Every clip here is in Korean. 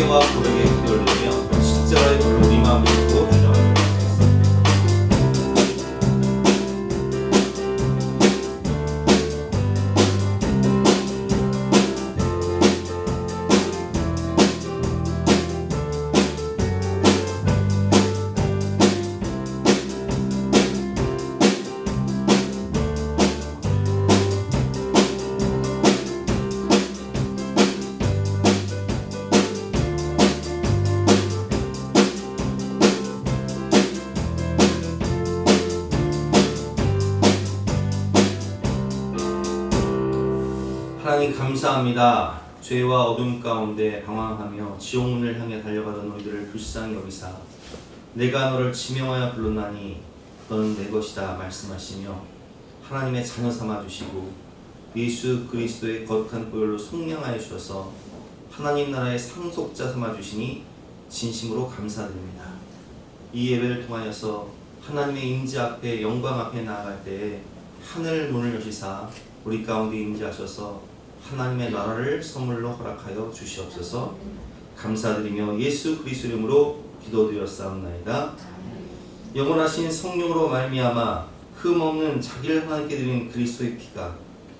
회개와 고백의 기도를 드리며 십자가의 불로 네 마음을 믿고 주장하도록 하겠습니다. 하나님 감사합니다. 죄와 어둠 가운데 방황하며 지옥문을 향해 달려가던 너희들을 불쌍히 여기사 내가 너를 지명하여 불렀나니 너는 내 것이다 말씀하시며 하나님의 자녀 삼아주시고 예수 그리스도의 거룩한 보혈로 속량하여 주셔서 하나님 나라의 상속자 삼아주시니 진심으로 감사드립니다. 이 예배를 통하여서 하나님의 임재 앞에 영광 앞에 나아갈 때에 하늘 문을 여시사 우리 가운데 임재하셔서 하나님의 나라를 선물로 허락하여 주시옵소서. 감사드리며 예수 그리스도 이름으로 기도드렸사옵나이다. 영원하신 성령으로 말미암아 흠없는 자기를 하나님께 드린 그리스도의 피가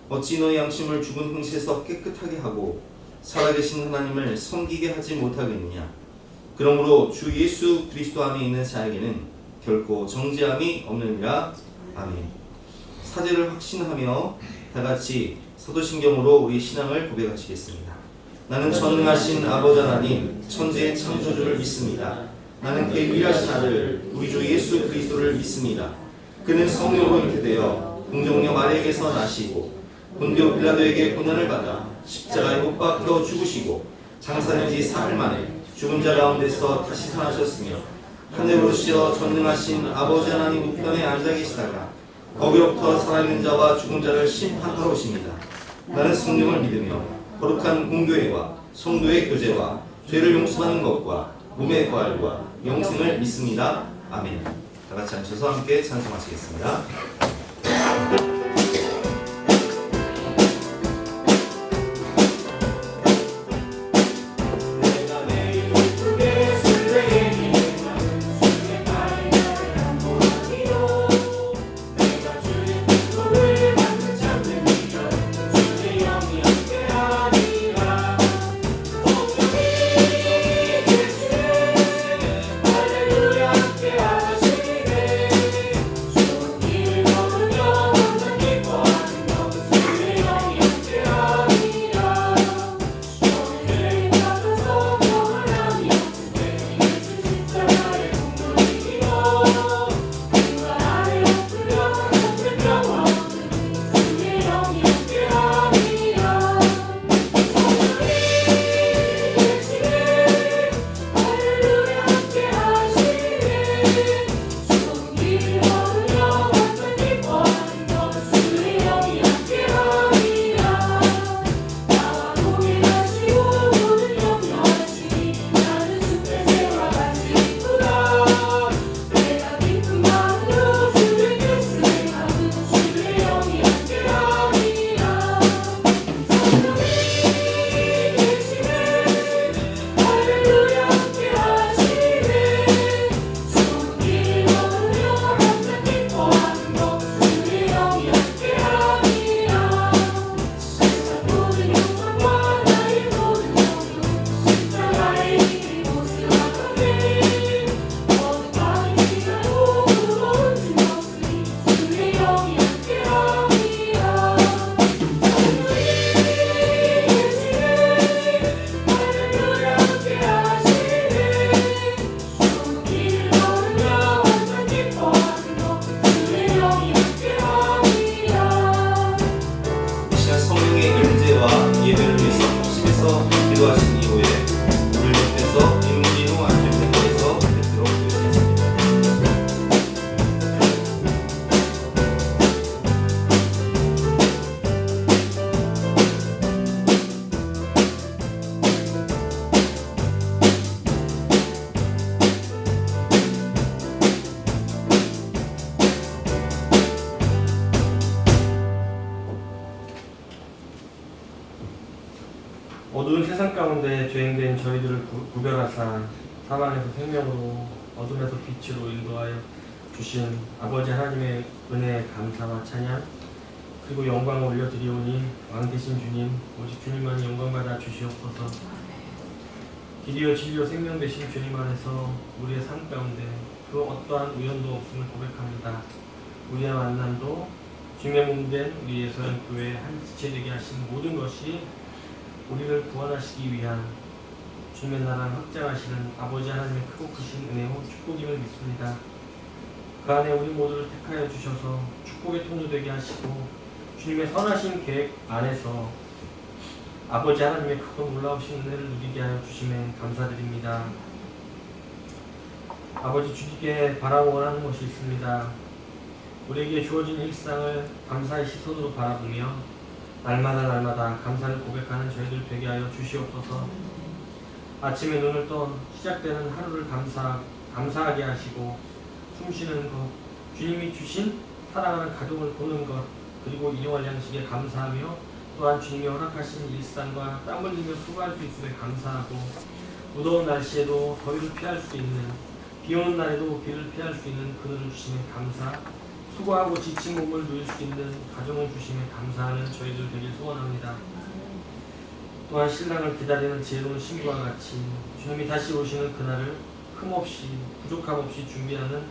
어찌 너의 양심을 죽은 행실에서 깨끗하게 하고 살아계신 하나님을 섬기게 하지 못하겠느냐. 그러므로 주 예수 그리스도 안에 있는 자에게는 결코 정죄함이 없느니라. 아멘. 사죄를 확신하며 다같이 사도신경으로 우리 신앙을 고백하시겠습니다. 나는 전능하신 아버지 하나님 천지의 창조주를 믿습니다. 나는 그의 유일하신 아들 우리 주 예수 그리스도를 믿습니다. 그는 성령으로 잉태되어 공정녀 마리아에게서 나시고 본디오 빌라도에게 고난을 받아 십자가에 못 박혀 죽으시고 장사된 지 사흘 만에 죽은 자 가운데서 다시 살아나셨으며 하늘로 오르시어 전능하신 아버지 하나님 우편에 앉아 계시다가 거기로부터 살아있는 자와 죽은 자를 심판하러 오십니다. 나는 성령을 믿으며 거룩한 공교회와 성도의 교제와 죄를 용서하는 것과 몸의 부활과 영생을 믿습니다. 아멘. 다같이 앉으셔서 함께 찬송하시겠습니다. Oh 기도하신 이후에 물을 곁에서 인물이 후 안식대에서 뵙도록 기도했습니다. 어두운 세상 가운데 죄인된 저희들을 구별하사 사망에서 생명으로 어둠에서 빛으로 인도하여 주신 아버지 하나님의 은혜에 감사와 찬양 그리고 영광을 올려드리오니 왕 되신 주님 오직 주님만 영광받아 주시옵소서. 길이요 진리요 생명 되신 주님 안에서 우리의 삶 가운데 그 어떠한 우연도 없음을 고백합니다. 우리의 만남도 주님의 몸된 우리 예수님교회 한 지체 되게 하신 모든 것이 우리를 구원하시기 위한 주님의 나라를 확장하시는 아버지 하나님의 크고 크신 은혜와 축복임을 믿습니다. 그 안에 우리 모두를 택하여 주셔서 축복의 통로 되게 하시고 주님의 선하신 계획 안에서 아버지 하나님의 크고 놀라우신 은혜를 누리게 하여 주심에 감사드립니다. 아버지 주님께 바라고 원하는 것이 있습니다. 우리에게 주어진 일상을 감사의 시선으로 바라보며 날마다 감사를 고백하는 저희들 되게 하여 주시옵소서. 아침에 눈을 떠 시작되는 하루를 감사하게 하시고 숨쉬는 것, 주님이 주신 사랑하는 가족을 보는 것, 그리고 일용할 양식에 감사하며 또한 주님이 허락하신 일상과 땀 흘리며 수고할 수 있음에 감사하고 무더운 날씨에도 더위를 피할 수 있는 비 오는 날에도 비를 피할 수 있는 그늘을 주심에 감사, 수고하고 지친 몸을 누릴 수 있는 가정을 주심에 감사하는 저희들 되길 소원합니다. 또한 신랑을 기다리는 지혜로운 신부와 같이 주님이 다시 오시는 그날을 흠없이 부족함 없이 준비하는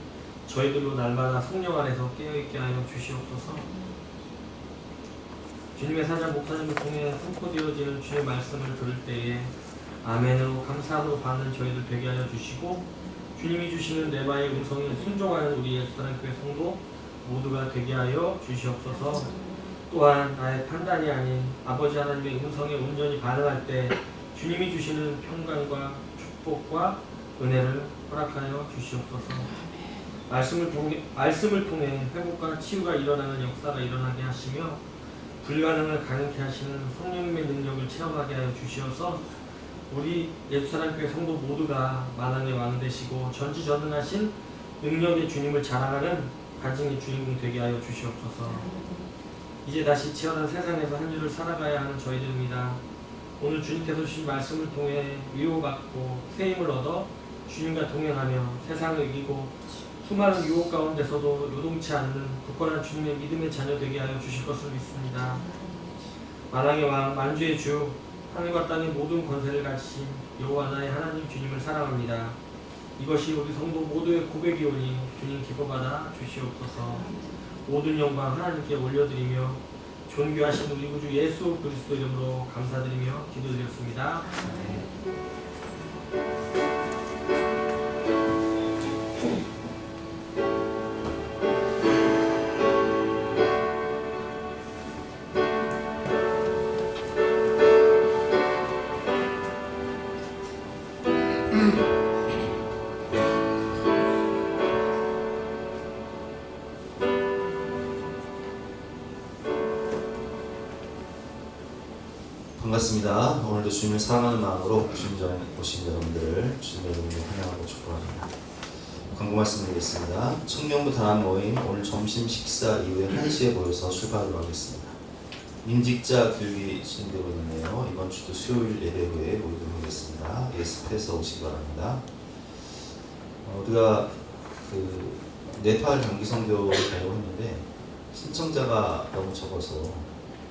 저희들로 날마다 성령 안에서 깨어있게 하여 주시옵소서. 주님의 사자 목사님을 통해 선포되어지는 주의 말씀을 들을 때에 아멘으로 감사함으로 받는 저희들 되게 하여 주시고 주님이 주시는 레마의 음성에 순종하는 우리 예수사랑교회 성도 모두가 되게 하여 주시옵소서. 또한 나의 판단이 아닌 아버지 하나님의 음성에 온전히 반응할 때 주님이 주시는 평강과 축복과 은혜를 허락하여 주시옵소서. 말씀을 통해 회복과 치유가 일어나는 역사가 일어나게 하시며 불가능을 가능케 하시는 성령님의 능력을 체험하게 하여 주시어서 우리 예수사랑교회 성도 모두가 만왕의 왕 되시고 전지전능하신 능력의 주님을 자랑하는 가증의 주인공 되게 하여 주시옵소서. 이제 다시 치열한 세상에서 한 주를 살아가야 하는 저희들입니다. 오늘 주님께서 주신 말씀을 통해 위로받고 새 힘을 얻어 주님과 동행하며 세상을 이기고 수많은 유혹 가운데서도 요동치 않는 굳건한 주님의 믿음의 자녀 되게 하여 주실 것을 믿습니다. 만왕의 왕 만주의 주 하늘과 땅의 모든 권세를 가지신 여호와 나의 하나님 주님을 사랑합니다. 이것이 우리 성도 모두의 고백이오니 주님 기뻐받아 주시옵소서. 모든 영광 하나님께 올려드리며 존귀하신 우리 구주 예수 그리스도 이름으로 감사드리며 기도드렸습니다. 반갑습니다. 오늘도 주님을 사랑하는 마음으로 주님전에 오신 여러분들을 주님 여러분을 환영하고 축복합니다. 광고 말씀드리겠습니다. 청년부 단합 모임 오늘 점심 식사 이후에 1시에 모여서 출발하도록 하겠습니다. 임직자 교육이 진행되고 있는데요. 이번 주도 수요일 예배 후에 모이도록 하겠습니다. 예습해서 오시기 바랍니다. 우리가 네팔 단기 선교를 가려고 했는데 신청자가 너무 적어서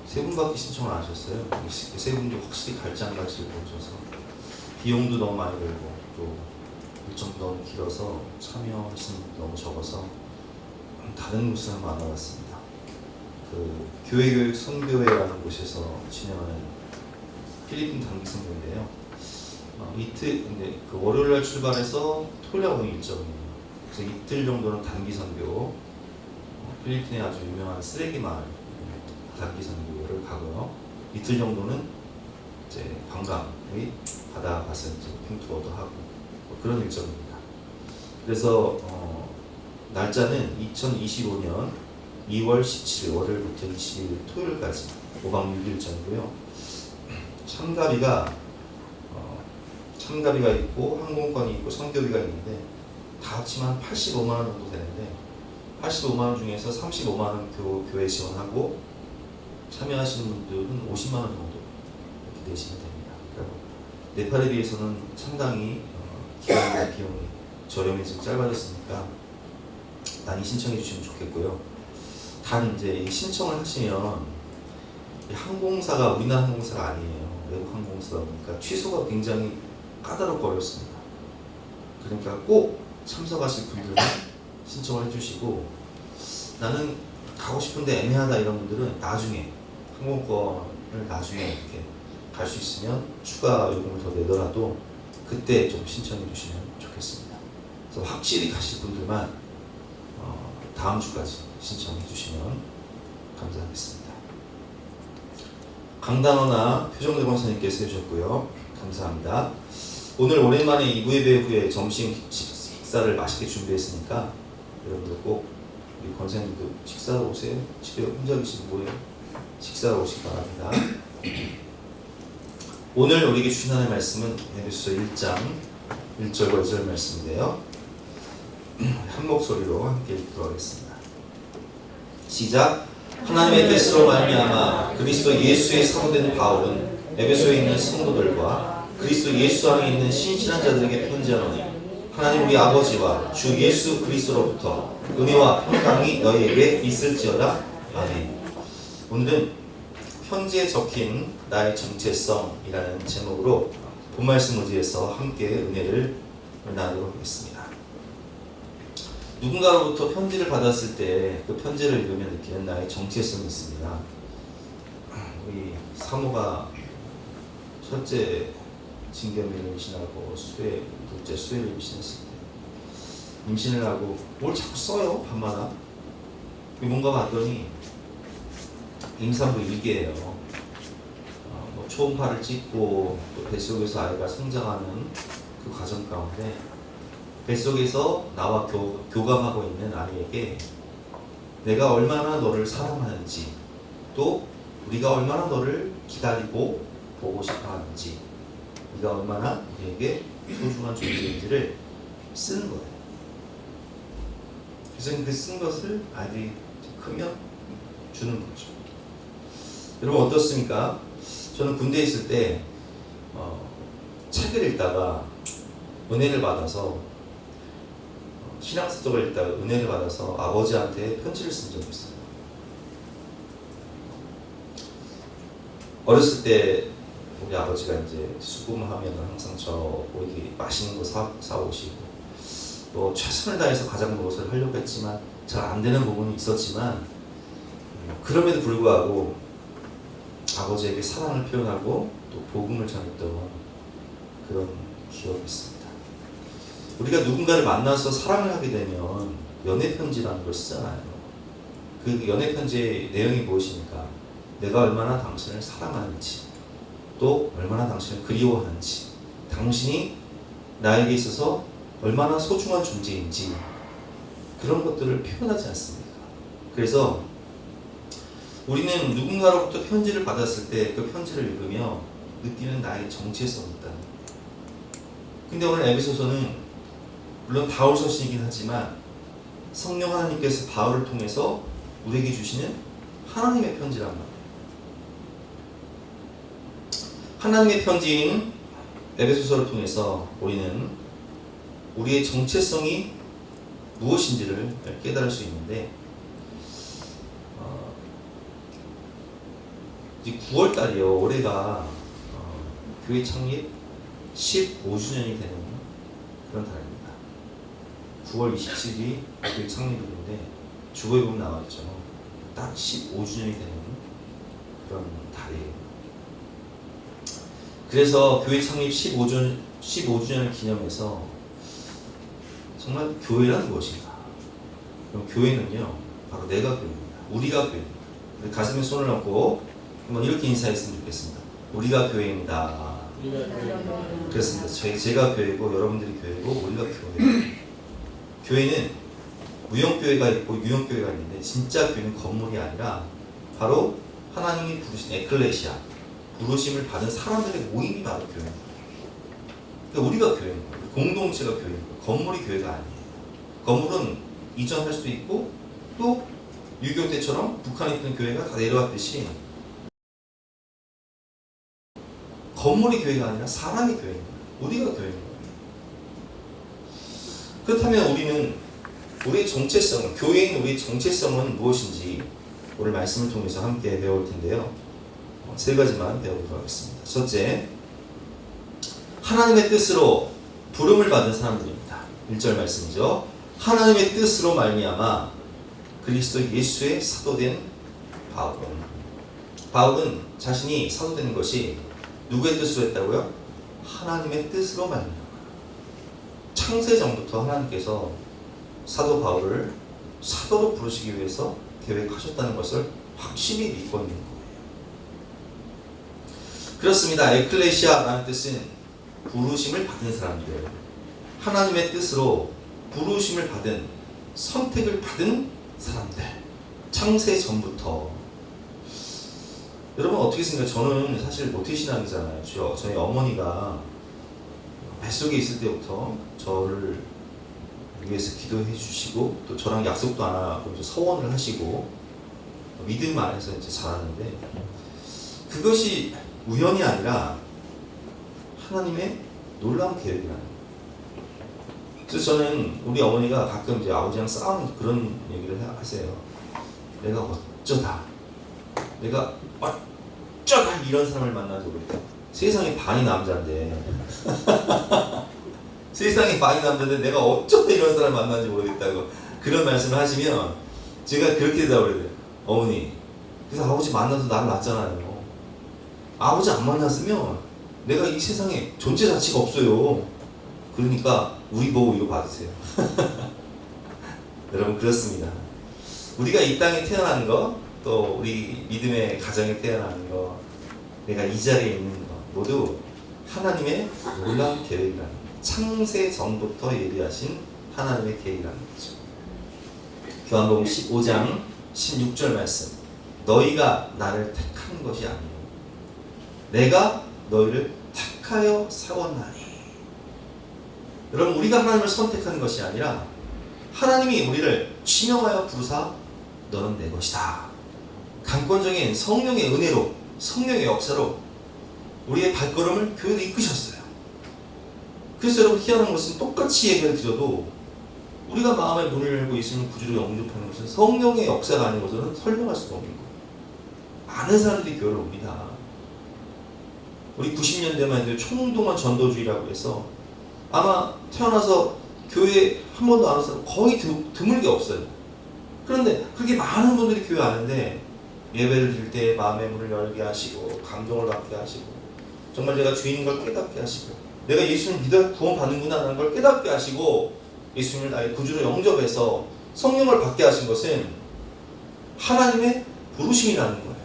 3분밖에 신청을 안 하셨어요. 3분도 확실히 갈지 안 갈지를 모르셔서 비용도 너무 많이 들고 또 일정도 너무 길어서 참여하시는 분도 너무 적어서 다른 곳을 한번 알아봤습니다. 교회교육 선교회라는 곳에서 진행하는 필리핀 단기 선교인데요. 이틀 근데 월요일날 출발해서 토요일날 오는 일정이에요. 그래서 이틀 정도는 단기 선교, 필리핀의 아주 유명한 쓰레기 마을 단기 선교를 가고요. 이틀 정도는 이제 관광의 바다 가서 이제 핑투어도 하고 뭐 그런 일정입니다. 그래서 날짜는 2025년 2월 17일 월요일부터 20일 토요일까지 5박 6일정이고요. 참가비가 있고 항공권이 있고 선교비가 있는데 다 합치면 85만 원 정도 되는데 85만 원 중에서 35만 원 교회 지원하고 참여하시는 분들은 50만 원 정도 이렇게 내시면 됩니다. 그리고 네팔에 비해서는 상당히 기간과 비용이 저렴해지고 짧아졌으니까 많이 신청해 주시면 좋겠고요. 단 이제 신청을 하시면 항공사가 우리나라 항공사가 아니에요. 외국 항공사다 보니까 취소가 굉장히 까다롭고 어렵습니다. 그러니까 꼭 참석하실 분들은 신청을 해주시고 나는 가고 싶은데 애매하다 이런 분들은 나중에 항공권을 나중에 이렇게 갈 수 있으면 추가 요금을 더 내더라도 그때 좀 신청해 주시면 좋겠습니다. 그래서 확실히 가실 분들만 다음 주까지 신청해 주시면 감사하겠습니다. 강단호나 표정대 권사님께서 해주셨고요. 감사합니다. 오늘 오랜만에 2부 예배 후에 점심 식사를 맛있게 준비했으니까 여러분들 꼭 우리 권사님도 식사하러 오세요. 집에 혼자 계시면 뭐예요? 식사하러 오시기 바랍니다. 오늘 우리에게 주신 하나님의 말씀은 에베소서 1장 1절과 2절 말씀인데요. 한 목소리로 함께 읽도록 하겠습니다. 시작. 하나님의 뜻으로 말미암아 그리스도 예수의 사도된 바울은 에베소에 있는 성도들과 그리스도 예수 안에 있는 신실한 자들에게 편지하노니 하나님 우리 아버지와 주 예수 그리스도로부터 은혜와 평강이 너희에게 있을지어다. 아멘. 오늘은 편지에 적힌 나의 정체성이라는 제목으로 본 말씀 의지해서 함께 은혜를 나누도록 하겠습니다. 누군가로부터 편지를 받았을 때 그 편지를 읽으면 느끼는 나의 정체성이 있습니다. 우리 사모가 첫째 진경미를 임신하고 둘째 수혜를 임신했을 때 임신을 하고 뭘 자꾸 써요 밤마다. 뭔가 봤더니 임산부 일기예요. 뭐 초음파를 찍고 또 뱃속에서 아이가 성장하는 그 과정 가운데 뱃속에서 나와 교감하고 있는 아이에게 내가 얼마나 너를 사랑하는지 또 우리가 얼마나 너를 기다리고 보고 싶어 하는지 네가 얼마나 우리에게 소중한 존재인지를 쓰는 거예요. 그래서 그 쓴 것을 아이들이 크면 주는 거죠. 여러분 어떻습니까? 저는 군대에 있을 때 책을 읽다가 은혜를 받아서 신앙서적을 읽다가 은혜를 받아서 아버지한테 편지를 쓴 적이 있어요. 어렸을 때 우리 아버지가 이제 수금하면 항상 저 보이기 맛있는 거 사오시고 또 최선을 다해서 가장 무엇을 하려고 했지만 잘 안 되는 부분이 있었지만 그럼에도 불구하고 아버지에게 사랑을 표현하고 또 복음을 전했던 그런 기억이 있습니다. 우리가 누군가를 만나서 사랑을 하게 되면 연애편지라는 걸 쓰잖아요. 그 연애편지의 내용이 무엇입니까? 내가 얼마나 당신을 사랑하는지 또 얼마나 당신을 그리워하는지 당신이 나에게 있어서 얼마나 소중한 존재인지 그런 것들을 표현하지 않습니까? 그래서 우리는 누군가로부터 편지를 받았을 때 그 편지를 읽으며 느끼는 나의 정체성이 있다는 거예요. 근데 오늘 에베소서는 물론 바울 서신이긴 하지만 성령 하나님께서 바울을 통해서 우리에게 주시는 하나님의 편지란 말이에요. 하나님의 편지인 에베소서를 통해서 우리는 우리의 정체성이 무엇인지를 깨달을 수 있는데 이제 9월달이요. 올해가 교회 창립 15주년이 되는 그런 달입니다. 9월 27일이 교회 창립일인데 주보에 보면 나왔죠. 딱 15주년이 되는 그런 달이에요. 그래서 교회 창립 15주년을 기념해서 정말 교회란 무엇인가? 그럼 교회는요, 바로 내가 교회입니다. 우리가 교회입니다. 가슴에 손을 얹고 한번 이렇게 인사했으면 좋겠습니다. 우리가 교회입니다. 그렇습니다. 제가 교회고 여러분들이 교회고 우리가 교회예요. 교회는 무형교회가 있고 유형교회가 있는데 진짜 교회는 건물이 아니라 바로 하나님이 부르신 에클레시아, 부르심을 받은 사람들의 모임이 바로 교회입니다. 그러니까 우리가 교회인 거예요. 공동체가 교회인 거예요. 건물이 교회가 아니에요. 건물은 이전할 수도 있고 또 유교 때처럼 북한에 있던 교회가 다 내려왔듯이 건물이 교회가 아니라 사람이 교회인 거예요. 우리가 교회인 거예요. 그렇다면 우리는 우리의 정체성은, 교회인 우리의 정체성은 무엇인지 오늘 말씀을 통해서 함께 배울 텐데요. 세 가지만 배워보도록 하겠습니다. 첫째, 하나님의 뜻으로 부름을 받은 사람들입니다. 1절 말씀이죠. 하나님의 뜻으로 말미암아 그리스도 예수의 사도된 바울은 자신이 사도되는 것이 누구의 뜻으로 했다고요? 하나님의 뜻으로 말미암아. 창세전부터 하나님께서 사도 바울을 사도로 부르시기 위해서 계획하셨다는 것을 확실히 믿고 있는 거예요. 그렇습니다. 에클레시아라는 뜻은 부르심을 받은 사람들, 하나님의 뜻으로 부르심을 받은, 선택을 받은 사람들, 창세전부터. 여러분 어떻게 생각해요? 저는 사실 모태신앙이잖아요. 저희 어머니가 뱃속에 있을 때부터 저를 위해서 기도해 주시고 또 저랑 약속도 안 하고 서원을 하시고 믿음 안에서 이제 자랐는데, 그것이 우연이 아니라 하나님의 놀라운 계획이라는 거예요. 그래서 저는 우리 어머니가 가끔 이제 아버지랑 싸우는 그런 얘기를 하세요. 내가 어쩌다 이런 사람을 만나지 모르겠다. 세상에 반이 남자인데 세상에 반이 남자인데 내가 어쩌다 이런 사람을 만나는지 모르겠다고 그런 말씀을 하시면 제가 그렇게 대답을 해요. 어머니, 그래서 아버지 만나서 나를 낳았잖아요. 아버지 안 만났으면 내가 이 세상에 존재 자체가 없어요. 그러니까 우리 보고 이거 받으세요. 여러분 그렇습니다. 우리가 이 땅에 태어나는 거, 또 우리 믿음의 가정에 태어나는 거, 내가 이 자리에 있는 거 모두 하나님의 놀라운 계획이라는 거예요. 창세 전부터 예비하신 하나님의 계획이라는 거죠. 요한복음 15장 16절 말씀. 너희가 나를 택한 것이 아니요 내가 너희를 택하여 세웠나니. 여러분 우리가 하나님을 선택하는 것이 아니라 하나님이 우리를 지명하여 부르사 너는 내 것이다. 강권적인 성령의 은혜로, 성령의 역사로 우리의 발걸음을 교회로 이끄셨어요. 그래서 여러분 희한한 것은 똑같이 예배를 드려도 우리가 마음의 문을 열고 예수님 구주로 영접하는 것은 성령의 역사가 아닌 것은 설명할 수가 없는 거예요. 많은 사람들이 교회를 옵니다. 우리 90년대만 해도 총동원 전도주의라고 해서 아마 태어나서 교회 한 번도 안 온 사람 거의 드물게 없어요. 그런데 그렇게 많은 분들이 교회 왔는데 예배를 드릴 때 마음의 문을 열게 하시고 감동을 받게 하시고 정말 내가 주인인 걸 깨닫게 하시고 내가 예수님을 믿어 구원받는구나 하는 걸 깨닫게 하시고 예수님을 나의 구주로 영접해서 성령을 받게 하신 것은 하나님의 부르심이라는 거예요.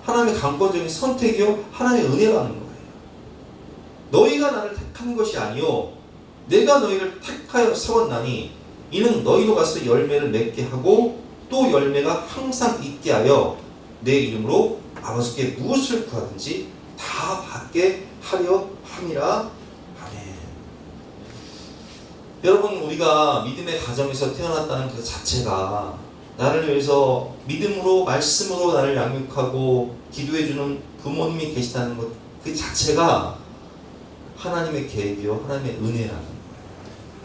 하나님의 강권적인 선택이요 하나님의 은혜라는 거예요. 너희가 나를 택한 것이 아니요 내가 너희를 택하여 세웠나니 이는 너희로 가서 열매를 맺게 하고 또 열매가 항상 있게 하여 내 이름으로 아버지께 무엇을 구하든지 다 받게 하려 함이라. 아멘. 여러분 우리가 믿음의 가정에서 태어났다는 그 자체가 나를 위해서 믿음으로 말씀으로 나를 양육하고 기도해주는 부모님이 계시다는 것 그 자체가 하나님의 계획이요 하나님의 은혜라는 거예요.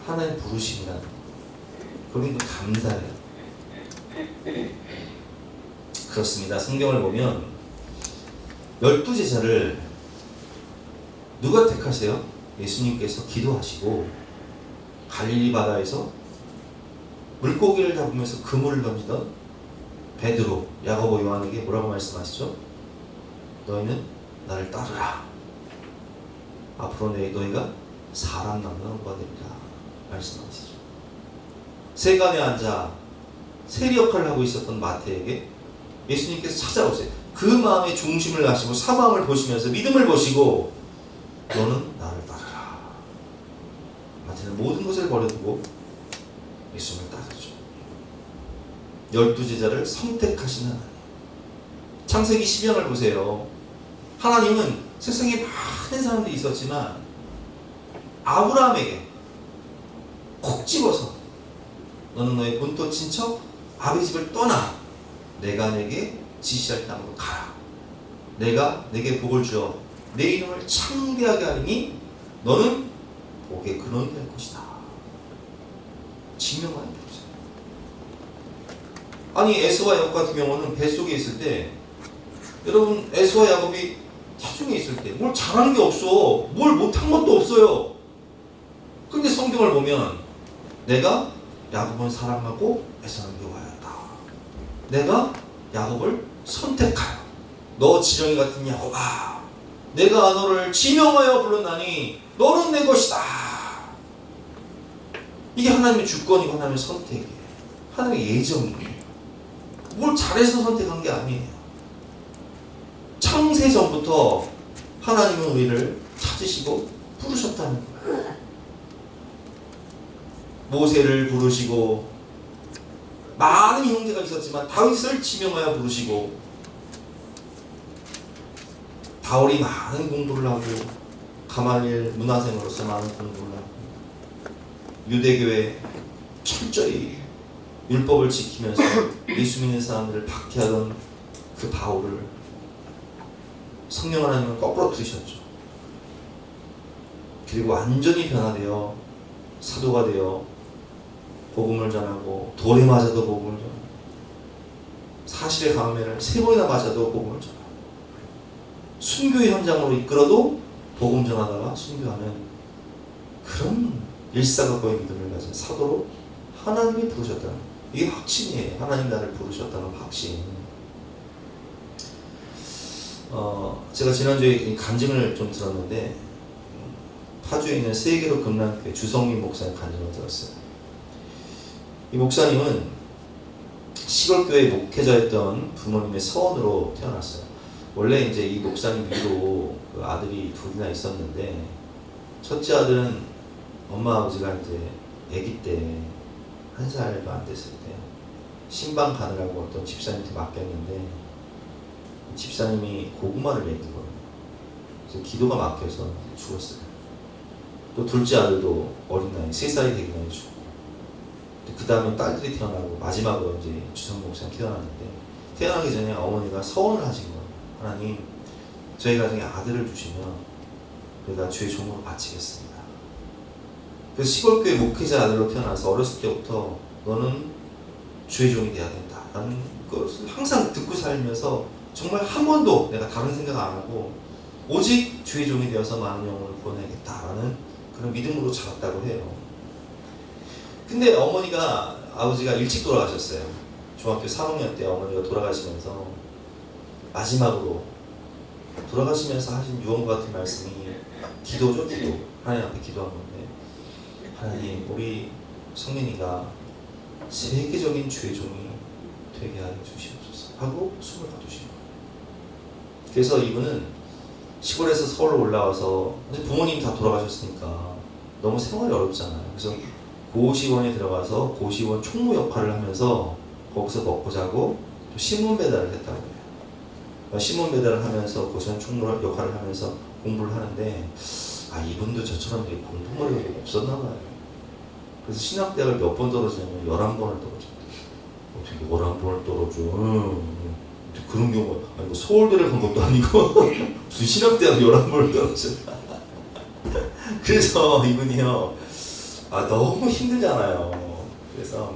하나님의 부르심이라는 거예요. 그러니 감사해요. 그렇습니다. 성경을 보면 12제자를 누가 택하세요? 예수님께서 기도하시고 갈릴리 바다에서 물고기를 잡으면서 그물을 던지던 베드로, 야고보, 요한에게 뭐라고 말씀하시죠? 너희는 나를 따르라. 앞으로 너희가 사람 낚는 엄마가 됩니다. 말씀하시죠. 세간에 앉아 세리 역할을 하고 있었던 마태에게 예수님께서 찾아오세요. 그 마음의 중심을 가시고 사마음을 보시면서 믿음을 보시고 너는 나를 따르라. 마태는 모든 것을 버려두고 예수님을 따르죠. 12제자를 선택하신 하나님. 창세기 10장을 보세요. 하나님은 세상에 많은 사람들이 있었지만 아브라함에게 콕 집어서 너는 너의 본토 친척 아비 집을 떠나 내가 내게 지시할 땅으로 가라. 내가 내게 복을 주어 내 이름을 창대하게 하리니 너는 복의 근원이 될 것이다. 증명하는 거죠. 아니 에서와 야곱 같은 경우는 뱃속에 있을 때 여러분 에서와 야곱이 태중에 있을 때 뭘 잘하는 게 없어. 뭘 못한 것도 없어요. 근데 성경을 보면 내가 야곱을 사랑하고 에서는 미워하였다. 내가 야곱을 선택하여 너 지렁이 같은 야곱아 내가 너를 지명하여 불렀나니 너는 내 것이다. 이게 하나님의 주권이고 하나님의 선택이에요. 하나님의 예정이에요. 뭘 잘해서 선택한 게 아니에요. 창세 전부터 하나님은 우리를 찾으시고 부르셨다는 거예요. 모세를 부르시고 많은 형제가 있었지만 다윗을 지명하여 부르시고 바울이 많은 공부를 하고 가말리엘 문화생으로서 많은 공부를 하고 유대교에 철저히 율법을 지키면서 예수 믿는 사람들을 박해하던 그 바울을 성령 하나님은 거꾸로 들으셨죠. 그리고 완전히 변화되어 사도가 되어 복음을 전하고 돌에 맞아도 복음을 전하고 사실의 강매를 3번이나 맞아도 복음을 전하고 순교의 현장으로 이끌어도 복음 전하다가 순교하는 그런 일사각오의 믿음을 가진 사도로 하나님이 부르셨다는 이게 확신이에요. 하나님 나를 부르셨다는 확신. 제가 지난주에 간증을 좀 들었는데 파주에 있는 세계로 금남교회 주성민 목사님 간증을 들었어요. 이 목사님은 시골교회 목회자였던 부모님의 서원으로 태어났어요. 원래 이제 이 목사님 위로 그 아들이 둘이나 있었는데 첫째 아들은 엄마 아버지가 이제 아기 때 1살도 안 됐을 때 신방 가느라고 어떤 집사님한테 맡겼는데 집사님이 고구마를 먹인 거예요. 그래서 기도가 막혀서 죽었어요. 또 둘째 아들도 어린 나이 3살이 되기 전에 죽고 그 다음에 딸들이 태어나고 마지막으로 이제 주성 목사님 태어났는데 태어나기 전에 어머니가 서원을 하신 거예요. 하나님 저희 가정에 아들을 주시면 우리가 주의 종으로 바치겠습니다. 그래서 시골교회 목회자 아들로 태어나서 어렸을 때부터 너는 주의 종이 돼야 된다 라는 것을 항상 듣고 살면서 정말 한 번도 내가 다른 생각 안 하고 오직 주의 종이 되어서 많은 영혼을 구원해야겠다라는 그런 믿음으로 자랐다고 해요. 근데 아버지가 일찍 돌아가셨어요. 중학교 3학년 때 어머니가 돌아가시면서 마지막으로 돌아가시면서 하신 유언과 같은 말씀이 기도죠. 기도. 하나님 앞에 기도한 건데 하나님 우리 성민이가 세계적인 주의 종이 되게 하여 주시옵소서 하고 숨을 거두신 거예요. 그래서 이분은 시골에서 서울로 올라와서 부모님 다 돌아가셨으니까 너무 생활이 어렵잖아요. 그래서 고시원에 들어가서 고시원 총무 역할을 하면서 거기서 먹고 자고 또 신문 배달을 했다고 해요. 신문 배달을 하면서 고시원 총무 역할을 하면서 공부를 하는데 이분도 저처럼 공부머리가 없었나 봐요. 그래서 신학대학을 몇 번 떨어지냐면 11번을 떨어졌대요. 어떻게 11번을 떨어져? 그런 경우가 아니고 서울대를 간 것도 아니고 무슨 신학대학 11번을 떨어졌다. 그래서 이분이요 너무 힘들잖아요. 그래서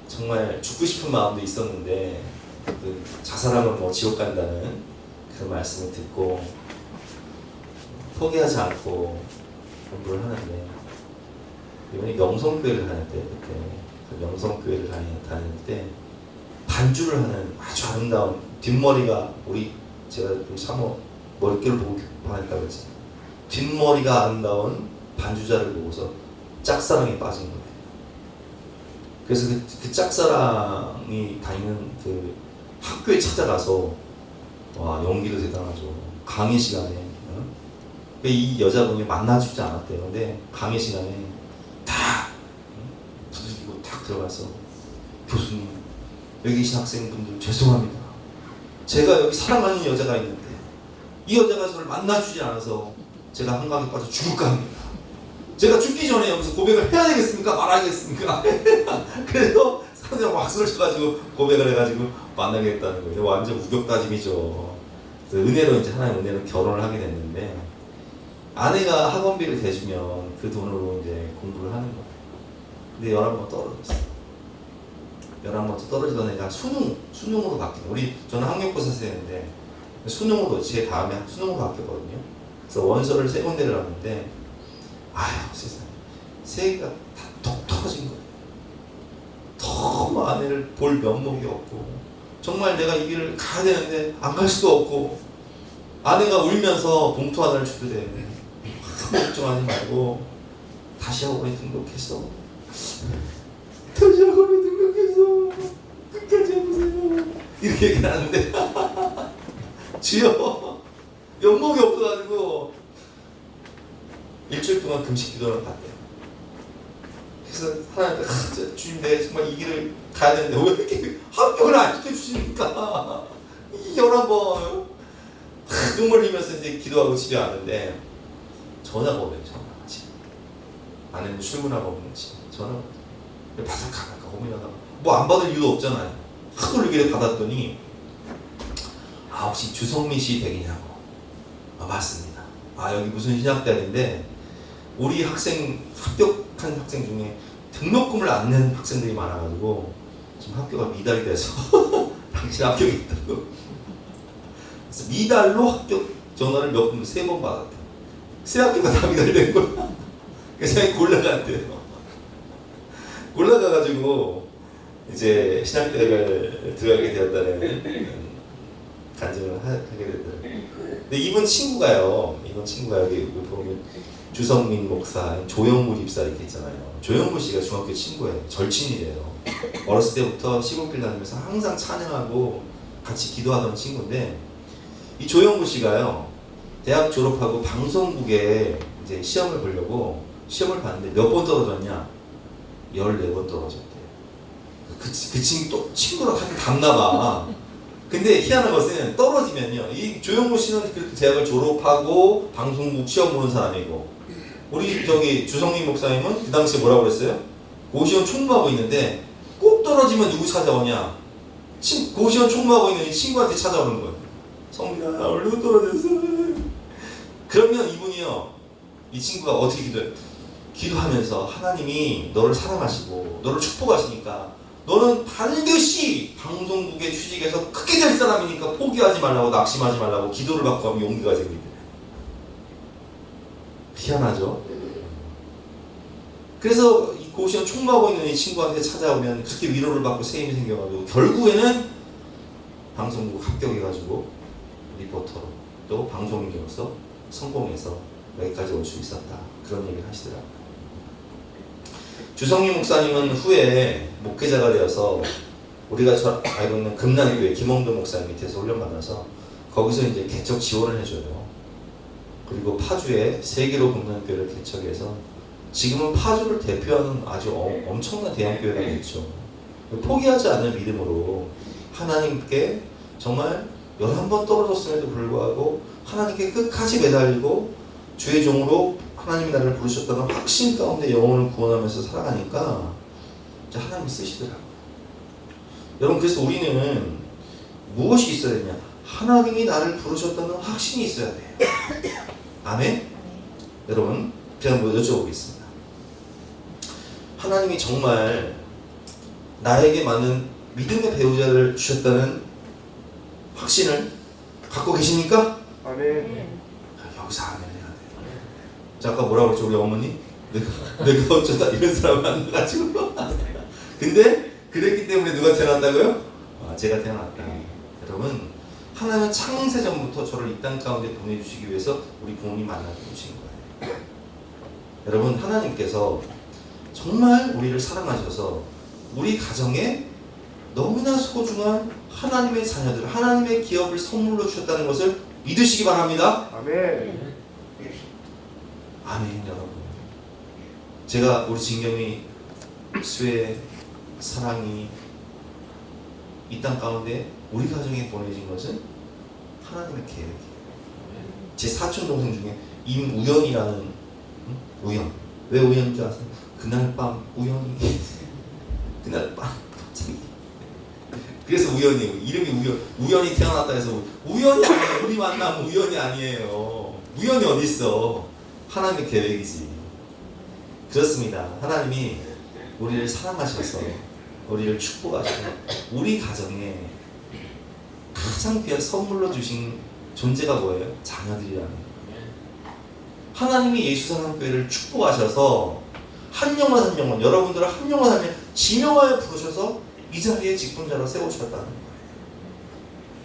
정말 죽고 싶은 마음도 있었는데 자살하면 뭐 지옥 간다는 그 말씀을 듣고 포기하지 않고 공부를 하는데 이번에 명성교회를 다닐 때 그때 그 명성교회를 다닐 때 반주를 하는 아주 아름다운 뒷머리가 제가 사모 머릿결을 보고 반했다고 그랬잖아요. 뒷머리가 아름다운 반주자를 보고서 짝사랑에 빠진 거예요. 그래서 그 짝사랑이 다니는 그 학교에 찾아가서 와 연기도 대단하죠. 강의 시간에 이 여자분이 만나주지 않았대요. 근데 강의 시간에 딱 두들기고 탁 들어가서 교수님 여기 계신 학생분들 죄송합니다. 제가 여기 사랑하는 여자가 있는데 이 여자가 저를 만나주지 않아서 제가 한강에 빠져 죽을까 합니다. 제가 죽기 전에 여기서 고백을 해야 되겠습니까? 말하겠습니까? 그래서 사람들이 박수를 쳐가지고 고백을 해가지고 만나게 했다는 거예요. 완전 우격다짐이죠. 은혜로 이제 하나님 은혜로 결혼을 하게 됐는데 아내가 학원비를 대주면 그 돈으로 이제 공부를 하는 거예요. 근데 11번 떨어졌어요. 11번 떨어지던 애가 수능으로 바뀌는 저는 학력고사생인데 수능으로 제 다음에 수능으로 바뀌었거든요. 그래서 원서를 3군데를 갔는데 아휴 세상에 세 개가 다 톡 터진 거예요. 너무 아내를 볼 면목이 없고 정말 내가 이 길을 가야 되는데 안 갈 수도 없고 아내가 울면서 봉투 하나를 주더래. 걱정하지 말고 다시 학원에 등록해서 다시 학원에 등록해서 끝까지 해보세요 이렇게 얘기를 하는데 주여 면목이 없어가지고 일주일 동안 금식 기도를 받대요. 그래서 하나님께 주님 내가 정말 이 길을 가야 되는데 왜 이렇게 합격을 안 시켜주십니까? 11번 눈물 흘리면서 이제 기도하고 집에 왔는데 전화가 오네요. 전화가 아내는 출근하고 오는지 전화가 바삭하니까 고민하다가 뭐 안 받을 이유도 없잖아요. 하도 울기를 받았더니 혹시 주성민 씨 댁이냐고. 맞습니다. 여기 무슨 신학대학인데 우리 합격한 학생 중에 등록금을 안 낸 학생들이 많아가지고 지금 학교가 미달이 돼서 당신 합격이 있다고. 그래서 미달로 합격 전화를 3번 받았대. 새 학교가 다 미달된 거야. 그래서 골라간대요. 골라가가지고 이제 신학대학을 들어가게 되었다는 간증을 하게 되더라고요. 근데 이분 친구가요. 여기 보면 주성민 목사, 조영무 집사 이렇게 있잖아요. 조영무 씨가 중학교 친구예요. 절친이래요. 어렸을 때부터 시골길 다니면서 항상 찬양하고 같이 기도하던 친구인데 이 조영무 씨가요. 대학 졸업하고 방송국에 이제 시험을 보려고 시험을 봤는데 몇 번 떨어졌냐? 14번 떨어졌대요. 그 친구랑 하긴 닮나봐. 근데 희한한 것은 떨어지면요. 이 조영무 씨는 그렇게 대학을 졸업하고 방송국 시험 보는 사람이고 우리 주성민 목사님은 그 당시에 뭐라고 그랬어요? 고시원 총무하고 있는데 꼭 떨어지면 누구 찾아오냐? 고시원 총무하고 있는 이 친구한테 찾아오는 거예요. 성민아 얼른 떨어졌어. 그러면 이분이요. 이 친구가 어떻게 기도하면서 하나님이 너를 사랑하시고 너를 축복하시니까 너는 반드시 방송국에 취직해서 크게 될 사람이니까 포기하지 말라고 낙심하지 말라고 기도를 받고 하면 용기가 생긴대. 희한하죠? 그래서 이 고시원 총무하고 있는 이 친구한테 찾아오면 그렇게 위로를 받고 세임이 생겨가지고 결국에는 방송국 합격해가지고 리포터로 또 방송인으로서 성공해서 여기까지 올 수 있었다. 그런 얘기를 하시더라고요. 주성민 목사님은 후에 목회자가 되어서 우리가 알고 있는 금난교회 김홍도 목사님 밑에서 훈련받아서 거기서 이제 개척 지원을 해줘요. 그리고 파주에 세계로 금난교회를 개척해서 지금은 파주를 대표하는 아주 엄청난 대형교회가 됐죠. 포기하지 않는 믿음으로 하나님께 정말 11번 떨어졌음에도 불구하고 하나님께 끝까지 매달리고 주의 종으로 하나님이 나를 부르셨다는 확신 가운데 영혼을 구원하면서 살아가니까 이제 하나님이 쓰시더라고요. 여러분 그래서 우리는 무엇이 있어야 되냐? 하나님이 나를 부르셨다는 확신이 있어야 돼요. 아멘? 여러분 제가 한번 여쭤보겠습니다. 하나님이 정말 나에게 맞는 믿음의 배우자를 주셨다는 확신을 갖고 계십니까? 아멘. 여기서 아멘 해야 돼요. 자, 아까 뭐라고 그랬죠 우리 어머니? 내가 어쩌다 이런 사람을 만나가지고 근데 그랬기 때문에 누가 태어난다고요? 제가 태어났다. 여러분 하나님은 창세전부터 저를 이 땅 가운데 보내주시기 위해서 우리 부모님 만나게 주신 거예요. 여러분 하나님께서 정말 우리를 사랑하셔서 우리 가정에 너무나 소중한 하나님의 자녀들, 하나님의 기업을 선물로 주셨다는 것을 믿으시기 바랍니다. 아멘. 아멘. 여러분, 제가 우리 진경이 수의 사랑이 이 땅 가운데 우리 가정에 보내진 것은 하나님의 계획이에요. 제 사촌 동생 중에 임우연이라는, 우연, 왜 우연인지 아세요? 그날 밤 우연히 그날 밤 갑자기, 그래서 우연이에요. 이름이 우연히 태어났다 해서 우연이 아니에요. 우리 만남 우연이 아니에요. 우연이 어디 있어? 하나님의 계획이지. 그렇습니다. 하나님이 우리를 사랑하셔서 우리를 축복하셔서 우리 가정에 가장 귀한 선물로 주신 존재가 뭐예요? 자녀들이라는 거예요. 하나님이 예수사랑교회를 축복하셔서 한 영혼 한 영혼, 여러분들을 한 영혼 한 영혼 지명하여 부르셔서 이 자리에 직분자로 세우셨다는 거예요.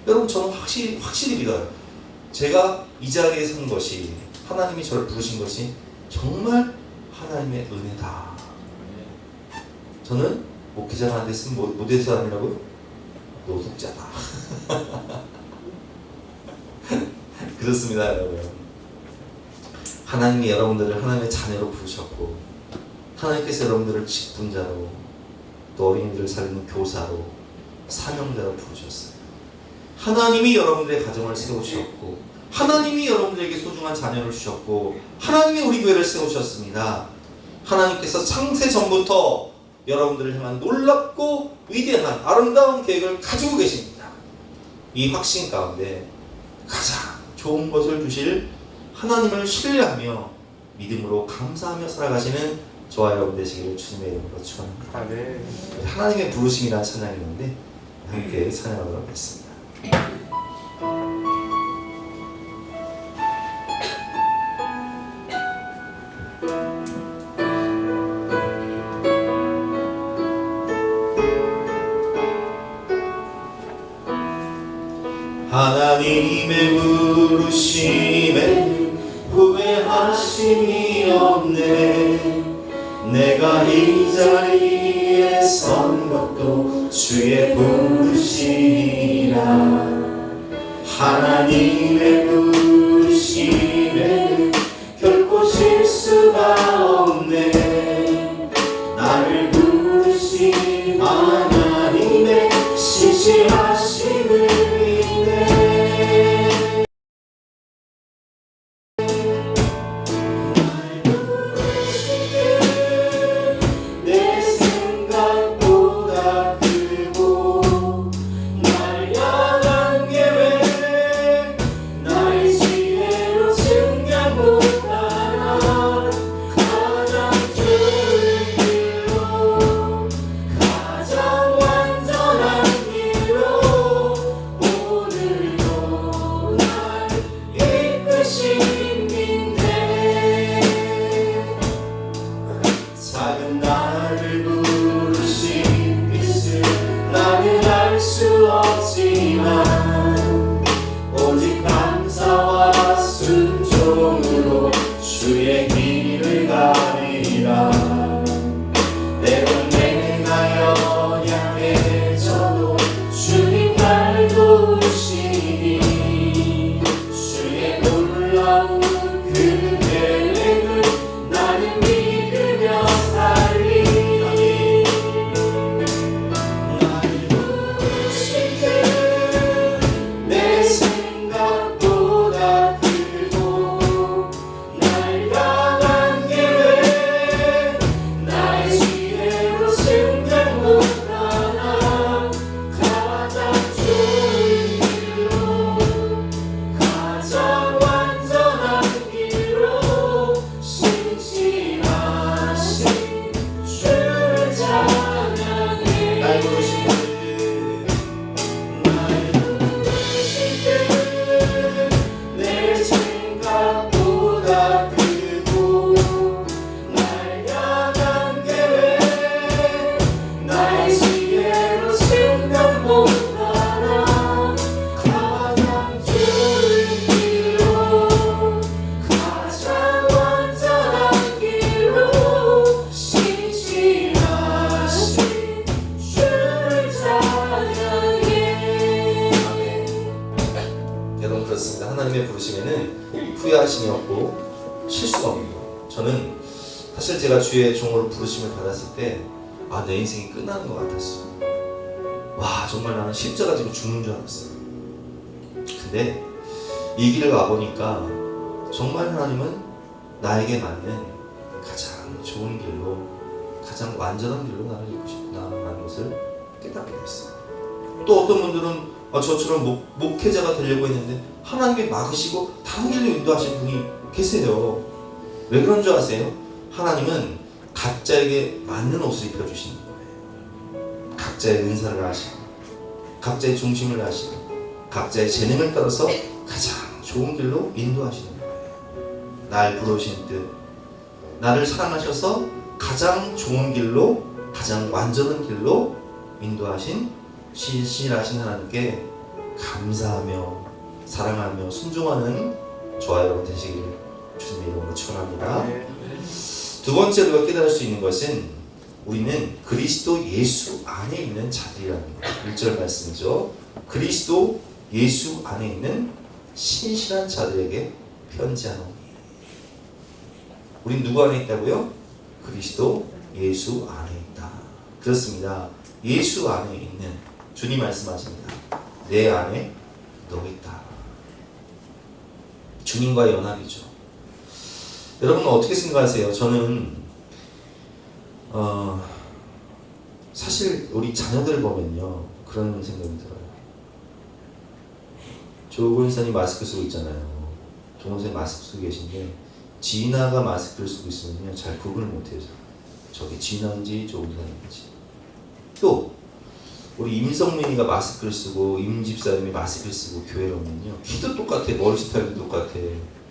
여러분, 저는 확실히 믿어요. 제가 이 자리에 선 것이, 하나님이 저를 부르신 것이 정말 하나님의 은혜다. 저는 목회자가 안 됐으면 모델 사람이라고요? 노숙자다. 그렇습니다, 여러분. 하나님이 여러분들을 하나님의 자녀로 부르셨고, 하나님께서 여러분들을 직분자로, 또 어린이들을 살리는 교사로, 사명자로 부르셨어요. 하나님이 여러분들의 가정을 세우셨고, 하나님이 여러분들에게 소중한 자녀를 주셨고, 하나님이 우리 교회를 세우셨습니다. 하나님께서 창세 전부터 여러분들을 향한 놀랍고 위대한 아름다운 계획을 가지고 계십니다. 이 확신 가운데 가장 좋은 것을 주실 하나님을 신뢰하며 믿음으로 감사하며 살아가시는 저와 여러분 되시기를 주님의 이름으로 축원합니다. 아멘. 하나님의 부르심이라는 찬양이 있는데 함께 찬양하도록 하겠습니다. 하나님의 부르심에 후회하심이 없네. 내가 이 자리에 선 것도 주의 부르심이라. 하나님의 부르심에 결코 실수가 없네. 나를 부르신 하나님의 신실하심을 없는 거예요. 저는 사실 제가 주의 종으로 부르심을 받았을 때 내 인생이 끝나는 것 같았어. 와, 정말 나는 십자가 지고 죽는 줄 알았어요. 근데 이 길을 와보니까 정말 하나님은 나에게 맞는 가장 좋은 길로, 가장 완전한 길로 나를 이끄셨구나라는 것을 깨닫게 됐어요. 또 어떤 분들은 저처럼 목회자가 되려고 했는데 하나님이 막으시고 다른 길로 인도하신 분이 계세요. 왜 그런 줄 아세요? 하나님은 각자에게 맞는 옷을 입혀주시는 거예요. 각자의 은사를 아시고, 각자의 중심을 아시고, 각자의 재능을 따라서 가장 좋은 길로 인도하시는 거예요. 날 부르신 뜻, 나를 사랑하셔서 가장 좋은 길로, 가장 완전한 길로 인도하신 신실하신 하나님께 감사하며 사랑하며 순종하는 저와 여러분 되시길 주님의 이름으로 축원합니다. 두 번째로 우리가 깨달을 수 있는 것은 우리는 그리스도 예수 안에 있는 자들이라는 거예요. 1절 말씀이죠. 그리스도 예수 안에 있는 신실한 자들에게 편지하노니. 우린 누구 안에 있다고요? 그리스도 예수 안에 있다. 그렇습니다. 예수 안에 있는, 주님 말씀하십니다. 내 안에 너 있다. 주님과의 연합이죠. 여러분은 어떻게 생각하세요? 저는 사실 우리 자녀들을 보면요, 그런 생각이 들어요. 조근선이 마스크 쓰고 있잖아요. 조근선이 마스크 쓰고 계신데 지나가 마스크를 쓰고 있으면요 잘 구분을 못해요. 저게 지나인지 조근선인지. 또 우리 임성민이가 마스크를 쓰고 임집사님이 마스크를 쓰고 교회를 오면요 키도 똑같아, 머리 스타일도 똑같아,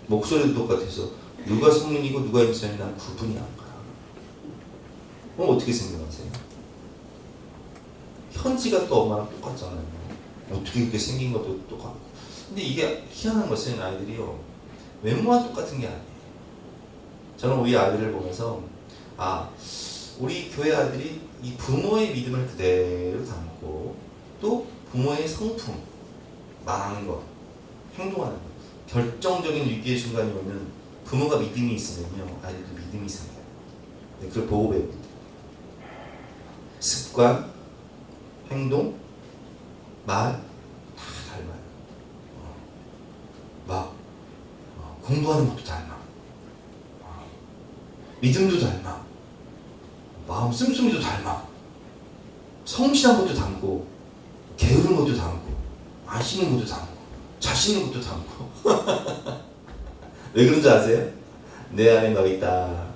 목소리도 똑같아서 누가 성민이고 누가 임성민이고 난 구분이 안 가. 그럼 어떻게 생각하세요? 현지가 또 엄마랑 똑같잖아요. 어떻게 이렇게 생긴 것도 똑같고. 근데 이게 희한한 것은 아이들이요 외모와 똑같은 게 아니에요. 저는 우리 아이들을 보면서 우리 교회 아이들이 이 부모의 믿음을 그대로 담고 또 부모의 성품, 말하는 것, 행동하는 것, 결정적인 위기의 순간이 오면 부모가 믿음이 있으면요 아이들도 믿음이 생겨요. 그걸 보고 배웁니다. 습관, 행동, 말 다 닮아요. 공부하는 것도 닮아. 믿음도 닮아. 마음 씀씀이도 닮아. 성실한 것도 닮고, 게으른 것도 닮고, 안 씻는 것도 닮고, 잘 씻는 것도 닮고. 왜 그런지 아세요? 내 안에 너 있다.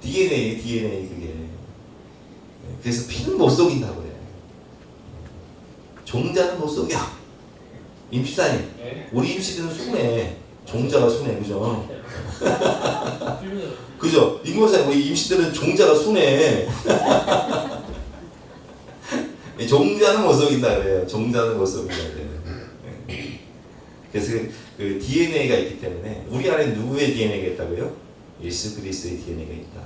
DNA 그게. 그래서 피는 못 속인다고 그래. 종자는 못 속여. 임시사님, 우리 임시들은 순해. 종자가 순해, 그죠? 그죠? 임무사님, 우리 임시들은 종자가 순해. 종자는 못 속인다 그래요. 종자는 못 속인다 그래요. 그래서 그 DNA가 있기 때문에 우리 안에 누구의 DNA가 있다고요? 예수 그리스도의 DNA가 있다.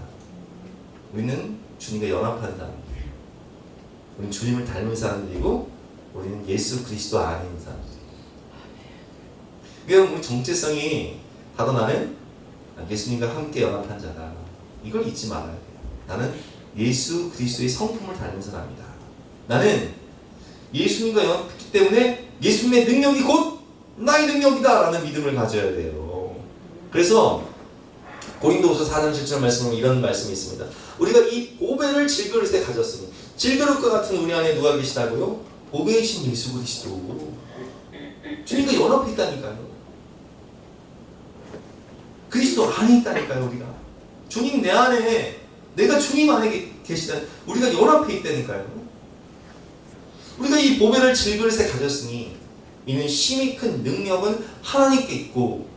우리는 주님과 연합한 사람이에요. 우리는 주님을 닮은 사람들이고 우리는 예수 그리스도 안에 있는 사람들이에요. 그럼 우리 정체성이 바로 나는 예수님과 함께 연합한 자다. 이걸 잊지 말아야 돼요. 나는 예수 그리스도의 성품을 닮은 사람이다. 나는 예수님과 연합했기 때문에 예수님의 능력이 곧 나의 능력이다 라는 믿음을 가져야 돼요. 그래서 고린도후서 4장 7절 말씀은 이런 말씀이 있습니다. 우리가 이 보배를 질그릇에 가졌으니, 질그릇과 같은 우리 안에 누가 계시다고요? 보배이신 예수 그리스도. 주님과 연합해 있다니까요. 그리스도 안에 있다니까요. 우리가 주님 내 안에, 내가 주님 안에 계시다, 우리가 연합해 있다니까요. 우리가 이 보배를 질그릇에 가졌으니 이는 심히 큰 능력은 하나님께 있고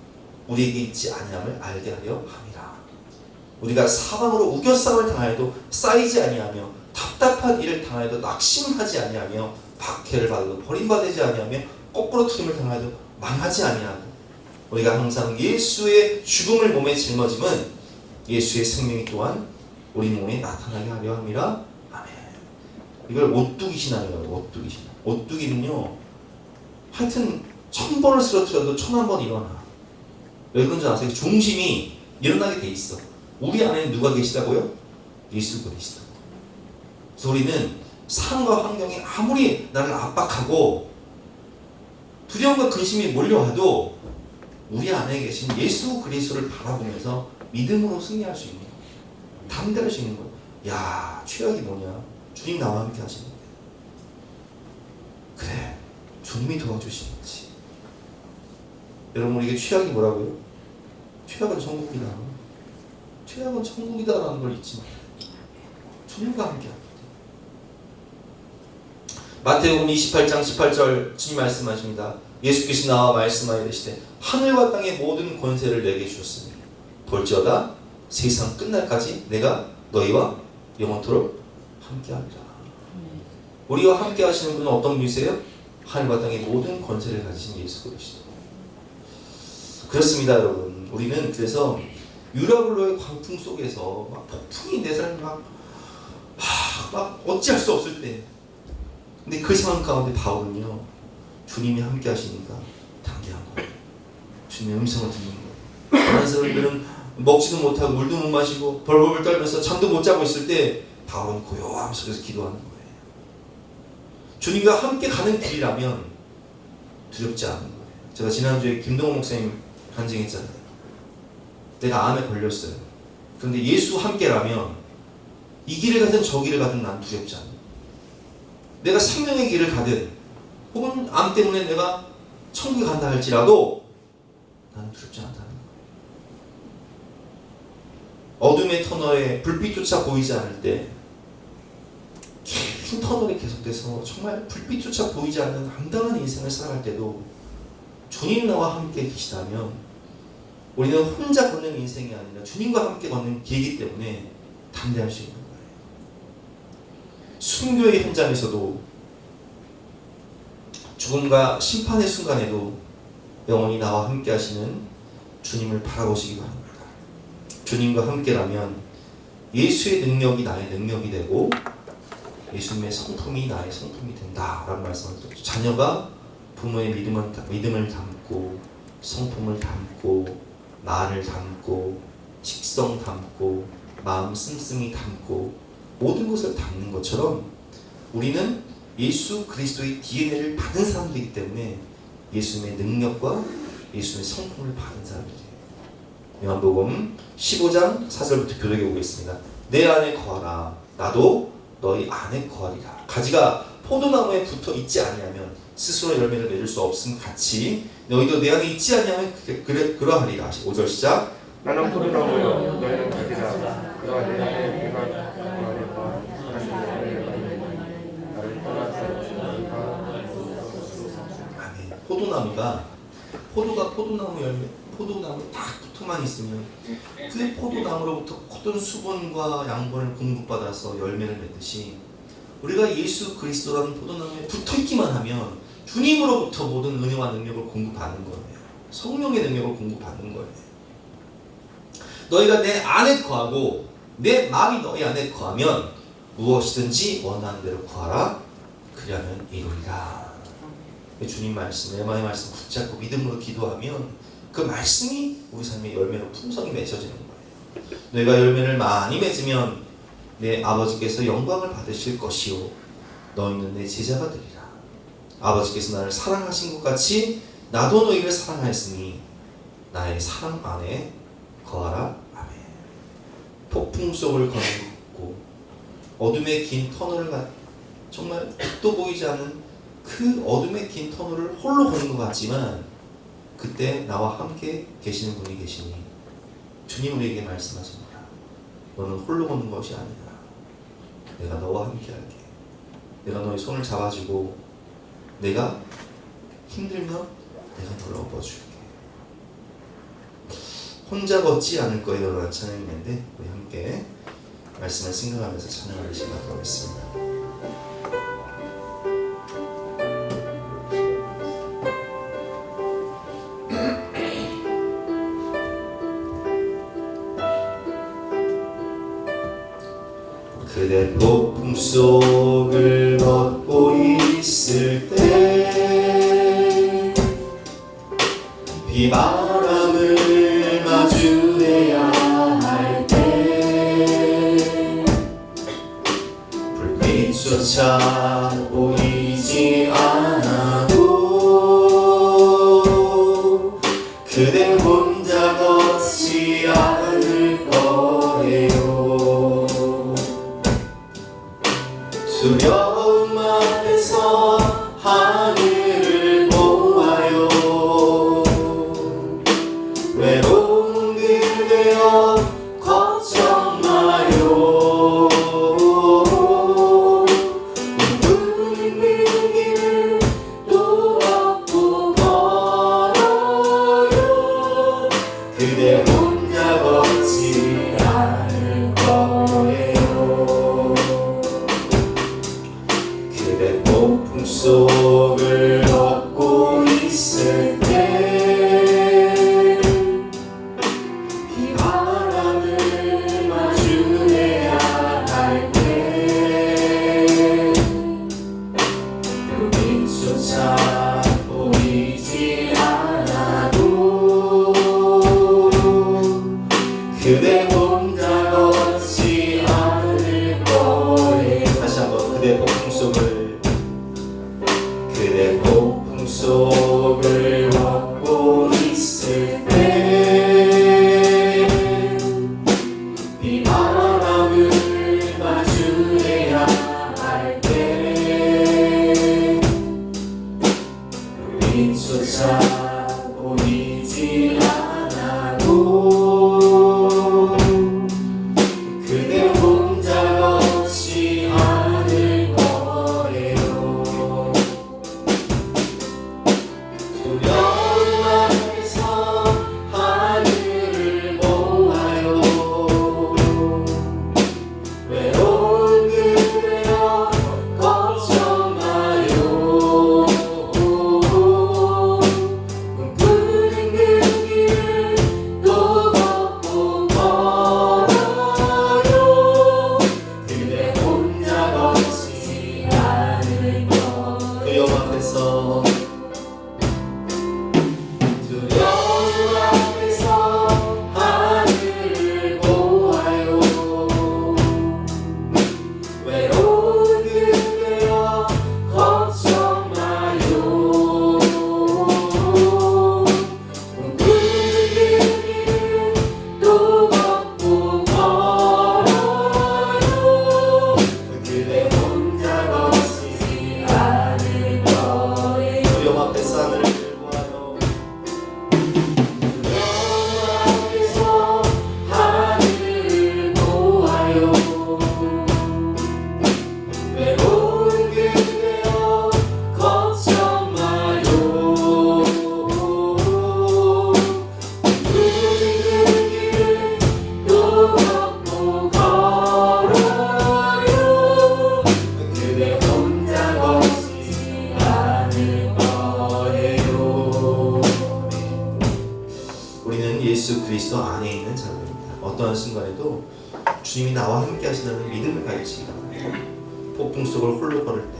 우리에게 있지 아니함을 알게 하려 함이라. 우리가 사방으로 우겨싸움을 당하여도 쌓이지 아니하며, 답답한 일을 당하여도 낙심하지 아니하며, 박해를 받아도 버림받지 아니하며, 거꾸로 틀림을 당하여도 망하지 아니하고, 우리가 항상 예수의 죽음을 몸에 짊어짐은 예수의 생명이 또한 우리 몸에 나타나게 하려 함이라. 아멘. 이걸 오뚜기 신앙이라고. 오뚜기 신앙. 오뚜기는요 하여튼 1000번을 쓰러뜨려도 1001번 일어나. 왜 그런지 아세요? 중심이 일어나게 돼 있어. 우리 안에 누가 계시다고요? 예수 그리스도. 그래서 우리는 상황과 환경이 아무리 나를 압박하고 두려움과 근심이 몰려와도 우리 안에 계신 예수 그리스도를 바라보면서 믿음으로 승리할 수 있는 거예요. 담대할 수 있는 거예요. 야, 최악이 뭐냐? 주님 나와 함께 하시는데. 그래, 주님이 도와주시는 거지. 여러분, 우리에게 최악이 뭐라고요? 최악은 천국이다. 최악은 천국이다라는 걸 잊지 마요. 주님과 함께 합니다. 마태복음 28장 18절 주님 말씀하십니다. 예수께서 나와 말씀하여 이르시되 하늘과 땅의 모든 권세를 내게 주셨으니 볼지어다 세상 끝날까지 내가 너희와 영원토록 함께하리라. 우리와 함께 하시는 분은 어떤 분이세요? 하늘과 땅의 모든 권세를 가지신 예수 그리스도. 그렇습니다, 여러분. 우리는 그래서 유라굴로의 광풍 속에서 막 폭풍이 내 삶을 막 어찌할 수 없을 때, 근데 그 상황 가운데 바울은요, 주님이 함께 하시니까 담대한 거예요. 주님의 음성을 듣는 거예요. 다른 사람들은 먹지도 못하고 물도 못 마시고 벌벌 떨면서 잠도 못 자고 있을 때 바울은 고요함 속에서 기도하는 거예요. 주님과 함께 가는 길이라면 두렵지 않은 거예요. 제가 지난주에 김동호 목사님 간증했잖아요. 내가 암에 걸렸어요. 그런데 예수 함께라면 이 길을 가든 저 길을 가든 난 두렵지 않아요. 내가 생명의 길을 가든 혹은 암 때문에 내가 천국에 간다 할지라도 나는 두렵지 않다는 거예요. 어둠의 터널에 불빛조차 보이지 않을 때, 긴 터널이 계속돼서 정말 불빛조차 보이지 않는 암담한 인생을 살아갈 때도 주님 나와 함께 계시다면 우리는 혼자 걷는 인생이 아니라 주님과 함께 걷는 길이기 때문에 담대할 수 있는 거예요. 순교의 현장에서도 죽음과 심판의 순간에도 영원히 나와 함께 하시는 주님을 바라보시기 바랍니다. 주님과 함께라면 예수의 능력이 나의 능력이 되고 예수님의 성품이 나의 성품이 된다라는 말씀을 드렸죠. 자녀가 부모의 믿음을 담고 성품을 담고 말을 담고 직성 담고 마음 씀씀이 담고 모든 것을 담는 것처럼 우리는 예수 그리스도의 DNA를 받은 사람들이기 때문에 예수님의 능력과 예수님의 성품을 받은 사람들이에요. 요한복음 15장 4절부터 교독해 보겠습니다. 내 안에 거하라 나도 너희 안에 거하리라. 가지가 포도나무에 붙어 있지 아니하면 스스로 열매를 맺을 수 없음 같이 너희도 내 안에 있지 아니하면 그러하리라. 5절 시작. 나는 포도나무요 너희는 가지라. 그가 내 안에 내가 거하리라. 나를 떠나서 아멘. 포도나무가 포도나무 열매 포도나무 딱 붙어만 있으면 그 포도나무로부터 모든 수분과 양분을 공급받아서 열매를 맺듯이 우리가 예수 그리스도라는 포도나무에 붙어있기만 하면 주님으로부터 모든 은혜와 능력을 공급받는 거예요. 성령의 능력을 공급받는 거예요. 너희가 내 안에 거하고 내 마음이 너희 안에 거하면 무엇이든지 원하는 대로 구하라. 그리하면 이루리라. 주님 말씀, 에마의 말씀 붙잡고 믿음으로 기도하면 그 말씀이 우리 삶의 열매로 풍성히 맺어지는 거예요. 너희가 열매를 많이 맺으면 내 아버지께서 영광을 받으실 것이요 너희는 내 제자가 되리라. 아버지께서 나를 사랑하신 것 같이 나도 너희를 사랑하였으니 나의 사랑 안에 거하라. 아멘. 폭풍 속을 걷고 어둠의 긴 터널을 정말 빛도 보이지 않는 그 어둠의 긴 터널을 홀로 걷는 것 같지만 그때 나와 함께 계시는 분이 계시니 주님 우리에게 말씀하십니다. 너는 홀로 걷는 것이 아니라 내가 너와 함께 할게. 내가 너의 손을 잡아주고 내가 힘들면 내가 너를 업어줄게. 혼자 걷지 않을 거예요. 라는 찬양인데 우리 함께 말씀을 생각하면서 찬양하는 시간 가겠습니다. 그대 폭풍 속을 걷고 있을 때 비바람을 마주해야 빛조차 보이지 않아도 그대 혼자 걷지 않을 거예요. 두려움 앞에서 하늘을 보아요. 외로운 그대여 걱정 마요. 꿈꾸는 그 길을 또 걷고 걸어요. 그대 혼자 걷지 않을 거예요. 그대 폭풍 속을 걷고 있을 때 비바람을 마주해야 할 때 빛조차 보이지 않아도 그대 혼자 걷지 않을 거예요. 다시 한번 그대 폭풍 속을 걷고 있을 때 비바람을 마주해야 할 때 빛조차 보이지 않아도 그대 혼자 걷지 않을 거예요. 두려움 앞에서 하늘을 보아요. 외로운 그대여 걱정 마요. 꿈꾸는 그 길을 또 걷고 걸어요. 그대 혼자 걷지 않을 거예요. 두려움 앞에서 하늘을 보아요. 외로운 그대여 걱정 마요. 꿈꾸는 그 길을 또 걷고 걸어요. 그대 혼자 걷지 않을 거예요. 두려움 앞에서 하늘을 보아요. 하늘을 보아요. 외로운 그대여 걱정 마요. 꿈꾸는 그 길을 또 걷고 걸어요. 그대 혼자 걷지 않을 거예요. 우리는 예수 그리스도 안에 있는 자들입니다. 어떠한 순간에도 주님이 나와 함께 하신다는 믿음을 가지시기 바랍니다. 폭풍 속을 홀로 걸을 때,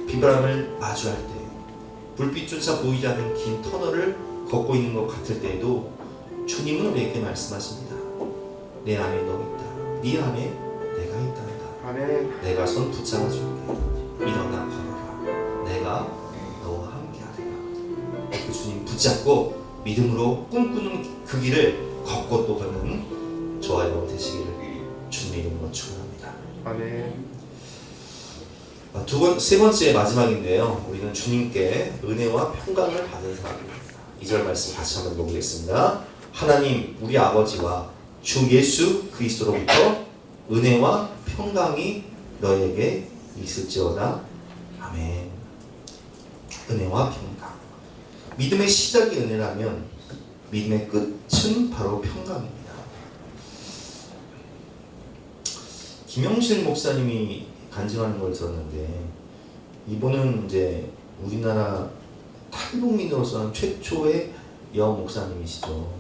비바람을 마주할 때, 불빛조차 보이지 않는 긴 터널을 걷고 있는 것 같을 때에도 주님은 우리에게 말씀하십니다. 내 안에 너 있다. 네 안에 내가 있단다. 아멘. 내가 손 붙잡아 줄게. 일어나 걸어라. 내가 너와 함께 하리라. 그 주님 붙잡고 믿음으로 꿈꾸는 그 길을 걷고 또 가는 저와 여러분 되시기를 주님의 이름으로 축원합니다. 아멘. 세 번째 마지막인데요. 우리는 주님께 은혜와 평강을 받은 사람입니다. 2절 말씀 같이 한번 읽어보겠습니다. 하나님 우리 아버지와 주 예수 그리스도로부터 은혜와 평강이 너에게 있을지어다. 아멘. 은혜와 평강. 믿음의 시작이 은혜라면 믿음의 끝은 바로 평강입니다. 김영실 목사님이 간증하는 걸 들었는데 이분은 이제 우리나라 탈북민으로서는 최초의 여 목사님이시죠.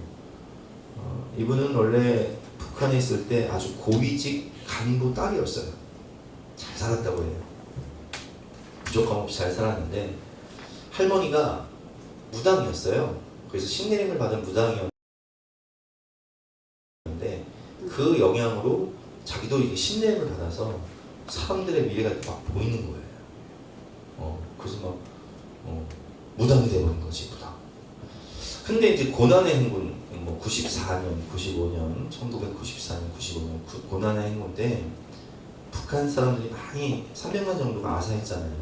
이분은 원래 북한에 있을 때 아주 고위직 간부 딸이었어요. 잘 살았다고 해요. 부족함 없이 잘 살았는데 할머니가 무당이었어요. 그래서 신내림을 받은 무당이었는데 그 영향으로 자기도 이게 신내림을 받아서 사람들의 미래가 이렇게 막 보이는 거예요. 그래서 막 무당이 돼버린 거지, 무당. 근데 이제 고난의 행군, 뭐 94년, 95년, 1994년, 95년 고난의 행군인데 북한 사람들이 많이 300만 정도가 아사했잖아요.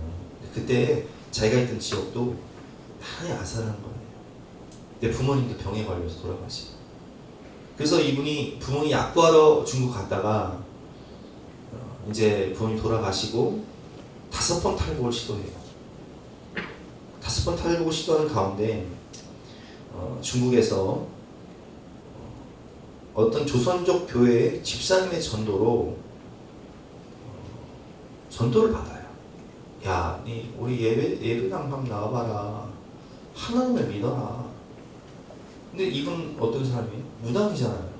그때 자기가 있던 지역도 많이 아사한 거예요. 근데 부모님도 병에 걸려서 돌아가시고. 그래서 이분이 부모님 약구하러 중국 갔다가 이제 부모님 돌아가시고 5번 탈북을 시도해요. 5번 탈북을 시도하는 가운데 중국에서 어떤 조선족 교회의 집사님의 전도로 전도를 받아요. 야, 우리 예배당 한번 나와봐라. 하나님을 믿어라. 근데 이분 어떤 사람이에요? 무당이잖아요.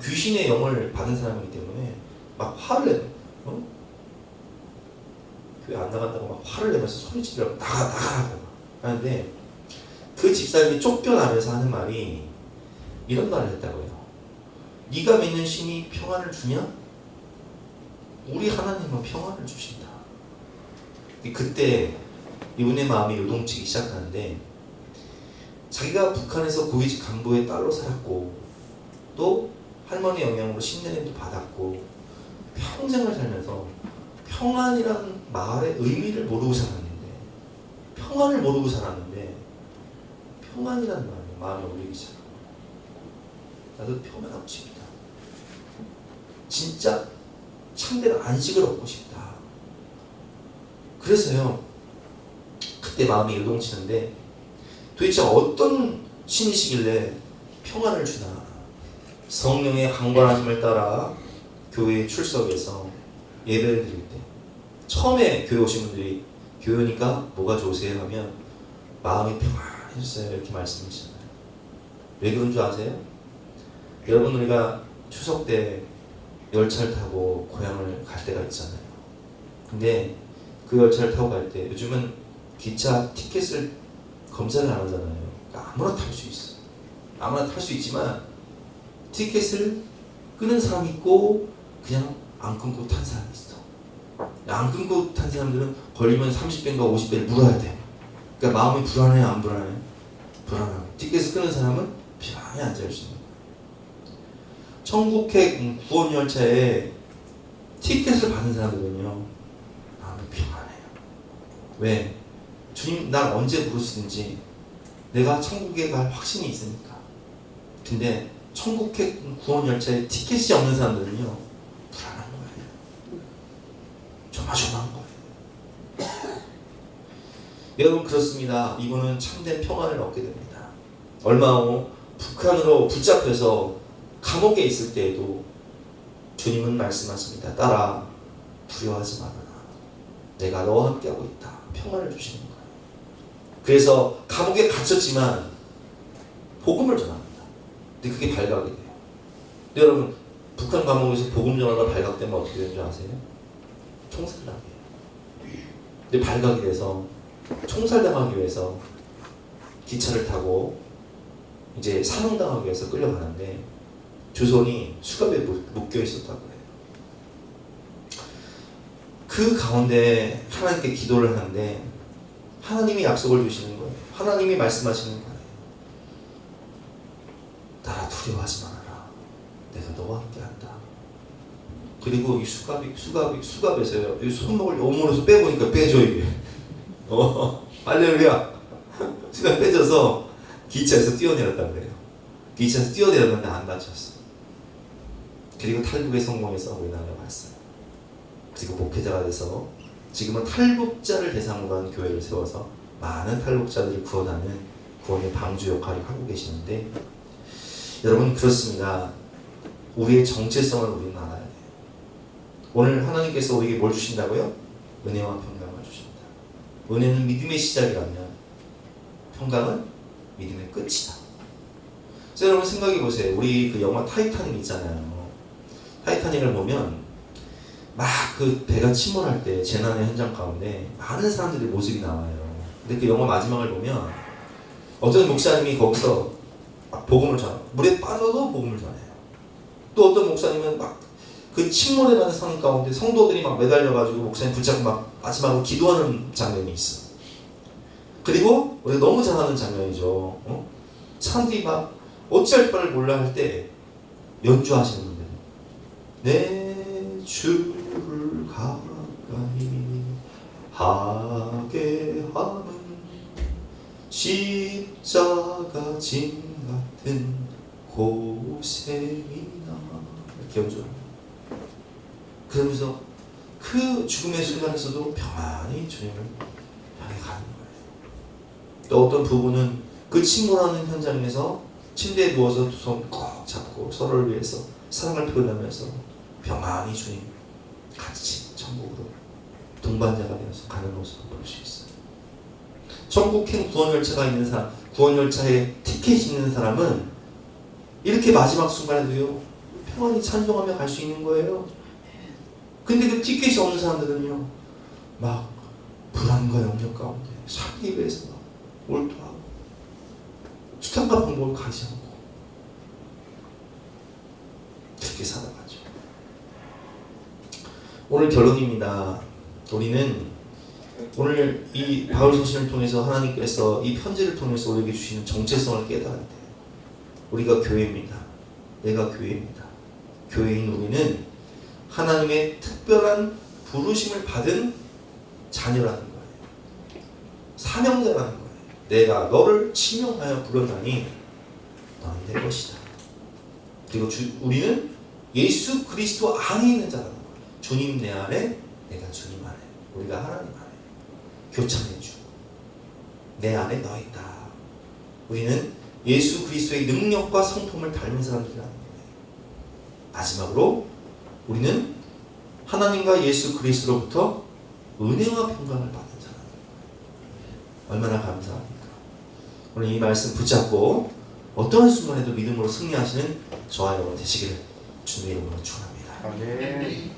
귀신의 영을 받은 사람이기 때문에 막 화를 내요. 교회 안 나간다고 막 화를 내면서 소리 지르라고 나가라고 하는데 그 집사님이 쫓겨나면서 하는 말이 이런 말을 했다고요. 네가 믿는 신이 평안을 주냐? 우리 하나님은 평안을 주신다. 그때 이분의 마음이 요동치기 시작하는데 자기가 북한에서 고위직 간부의 딸로 살았고 또 할머니 영향으로 신내림도 받았고 평생을 살면서 평안이라는 말의 의미를 모르고 살았는데 평안을 모르고 살았는데 평안이라는 말이 마음에 울리기 시작합니다. 나도 평안하고 싶다. 진짜 참된 안식을 얻고 싶다. 그래서요 그때 마음이 요동치는데 도대체 어떤 신이시길래 평안을 주나. 성령의 강권하심을 따라 교회에 출석해서 예배를 드릴 때 처음에 교회 오신 분들이 교회 오니까 뭐가 좋으세요? 하면 마음이 평안해졌어요 이렇게 말씀하시잖아요. 왜 그런 줄 아세요? 여러분 우리가 추석 때 열차를 타고 고향을 갈 때가 있잖아요. 근데 그 열차를 타고 갈 때 요즘은 기차 티켓을 검사를 안 하잖아요. 그러니까 아무나 탈 수 있어. 아무나 탈 수 있지만 티켓을 끄는 사람이 있고 그냥 안 끊고 탄 사람이 있어. 안 끊고 탄 사람들은 걸리면 30배인가 50배를 물어야 돼. 그러니까 마음이 불안해요, 안 불안해요? 불안하고. 티켓을 끄는 사람은 편안히 앉아있을 수 있는 거예요. 천국행 구원열차에 티켓을 받은 사람들은요 마음이 평안해요. 왜? 주님 날 언제 부르시든지 내가 천국에 갈 확신이 있으니까. 근데 천국행 구원열차에 티켓이 없는 사람들은요 불안한 거예요. 조마조마한 거예요. 여러분 그렇습니다. 이분은 참된 평안을 얻게 됩니다. 얼마 후 북한으로 붙잡혀서 감옥에 있을 때에도 주님은 말씀하십니다. 딸아 두려워하지 말아라. 내가 너와 함께하고 있다. 평안을 주시는 거예요. 그래서 감옥에 갇혔지만 복음을 전합니다. 근데 그게 발각이 돼요. 근데 여러분 북한 감옥에서 복음 전하다 발각되면 어떻게 되는 줄 아세요? 총살당해요. 근데 발각이 돼서 총살당하기 위해서 기차를 타고 이제 사형당하기 위해서 끌려가는데 조선이 수갑에 묶여 있었다고 해요. 그 가운데 하나님께 기도를 하는데 하나님이 약속을 주시는 거예요. 하나님이 말씀하시는 거예요. 나라 두려워하지 말아라. 내가 너와 함께한다. 그리고 이 수갑에서요. 이 손목을 오므로서 빼보니까 빼져 이게. 할렐루야. 수갑 빼져서 기차에서 뛰어내렸다 그래요. 기차에서 뛰어내렸는데 안 다쳤어. 그리고 탈북에 성공해서 우리나라에 왔어요. 그리고 목회자가 돼서 지금은 탈북자를 대상으로 한 교회를 세워서 많은 탈북자들을 구원하는 구원의 방주 역할을 하고 계시는데 여러분 그렇습니다. 우리의 정체성을 우리는 알아야 돼요. 오늘 하나님께서 우리에게 뭘 주신다고요? 은혜와 평강을 주신다. 은혜는 믿음의 시작이라면 평강은 믿음의 끝이다. 그래서 여러분 생각해 보세요. 우리 그 영화 타이타닉 있잖아요. 타이타닉을 보면 막 그 배가 침몰할 때 재난의 현장 가운데 많은 사람들의 모습이 나와요. 근데 그 영화 마지막을 보면 어떤 목사님이 거기서 막 복음을 전해요. 물에 빠져도 복음을 전해요. 또 어떤 목사님은 막 그 침몰해가는 상황 가운데 성도들이 막 매달려가지고 목사님 붙잡고 막 마지막으로 기도하는 장면이 있어. 그리고 우리가 너무 잘 아는 장면이죠. 사람들이 막 어찌할 바를 몰라 할 때 연주하시는 분들, 내 주를 가까이 하게 하는 십자가 짐 같은 고생이나 이렇게 연주합니다. 그러면서 그 죽음의 순간에서도 평안히 주님을 향해 가는 거예요. 또 어떤 부부는 그 침몰하는 현장에서 침대에 누워서 두 손 꼭 잡고 서로를 위해서 사랑을 표현하면서 평안히 주님 같이 천국으로 동반자가 되어서 가는 모습을 볼 수 있어요. 천국행 구원열차가 있는 사람, 구원열차에 티켓이 있는 사람은 이렇게 마지막 순간에도요 평안히 찬송하며 갈 수 있는 거예요. 근데 그 티켓이 없는 사람들은요 막 불안과 염려 가운데 살기 위해서 막 몰두하고 수단과 방법을 가지 않고 그렇게 살아가죠. 오늘 결론입니다. 우리는 오늘 이 바울 서신을 통해서 하나님께서 이 편지를 통해서 우리에게 주시는 정체성을 깨달아야 돼요. 우리가 교회입니다. 내가 교회입니다. 교회인 우리는 하나님의 특별한 부르심을 받은 자녀라는 거예요. 사명자라는 거예요. 내가 너를 지명하여 불렀나니 너는 내 것이다. 그리고 우리는 예수 그리스도 안에 있는 자라는 거예요. 주님 내 안에, 내가 주님 안에, 우리가 하나님 안에 교차해 주고 내 안에 너 있다. 우리는 예수 그리스도의 능력과 성품을 닮은 사람들이라는 거예요. 마지막으로 우리는 하나님과 예수 그리스도로부터 은혜와 평강을 받은 사람입니다. 얼마나 감사합니까? 오늘 이 말씀 붙잡고 어떠한 순간에도 믿음으로 승리하시는 저와 여러분 되시기를 주님의 이름으로 축원합니다. 아멘.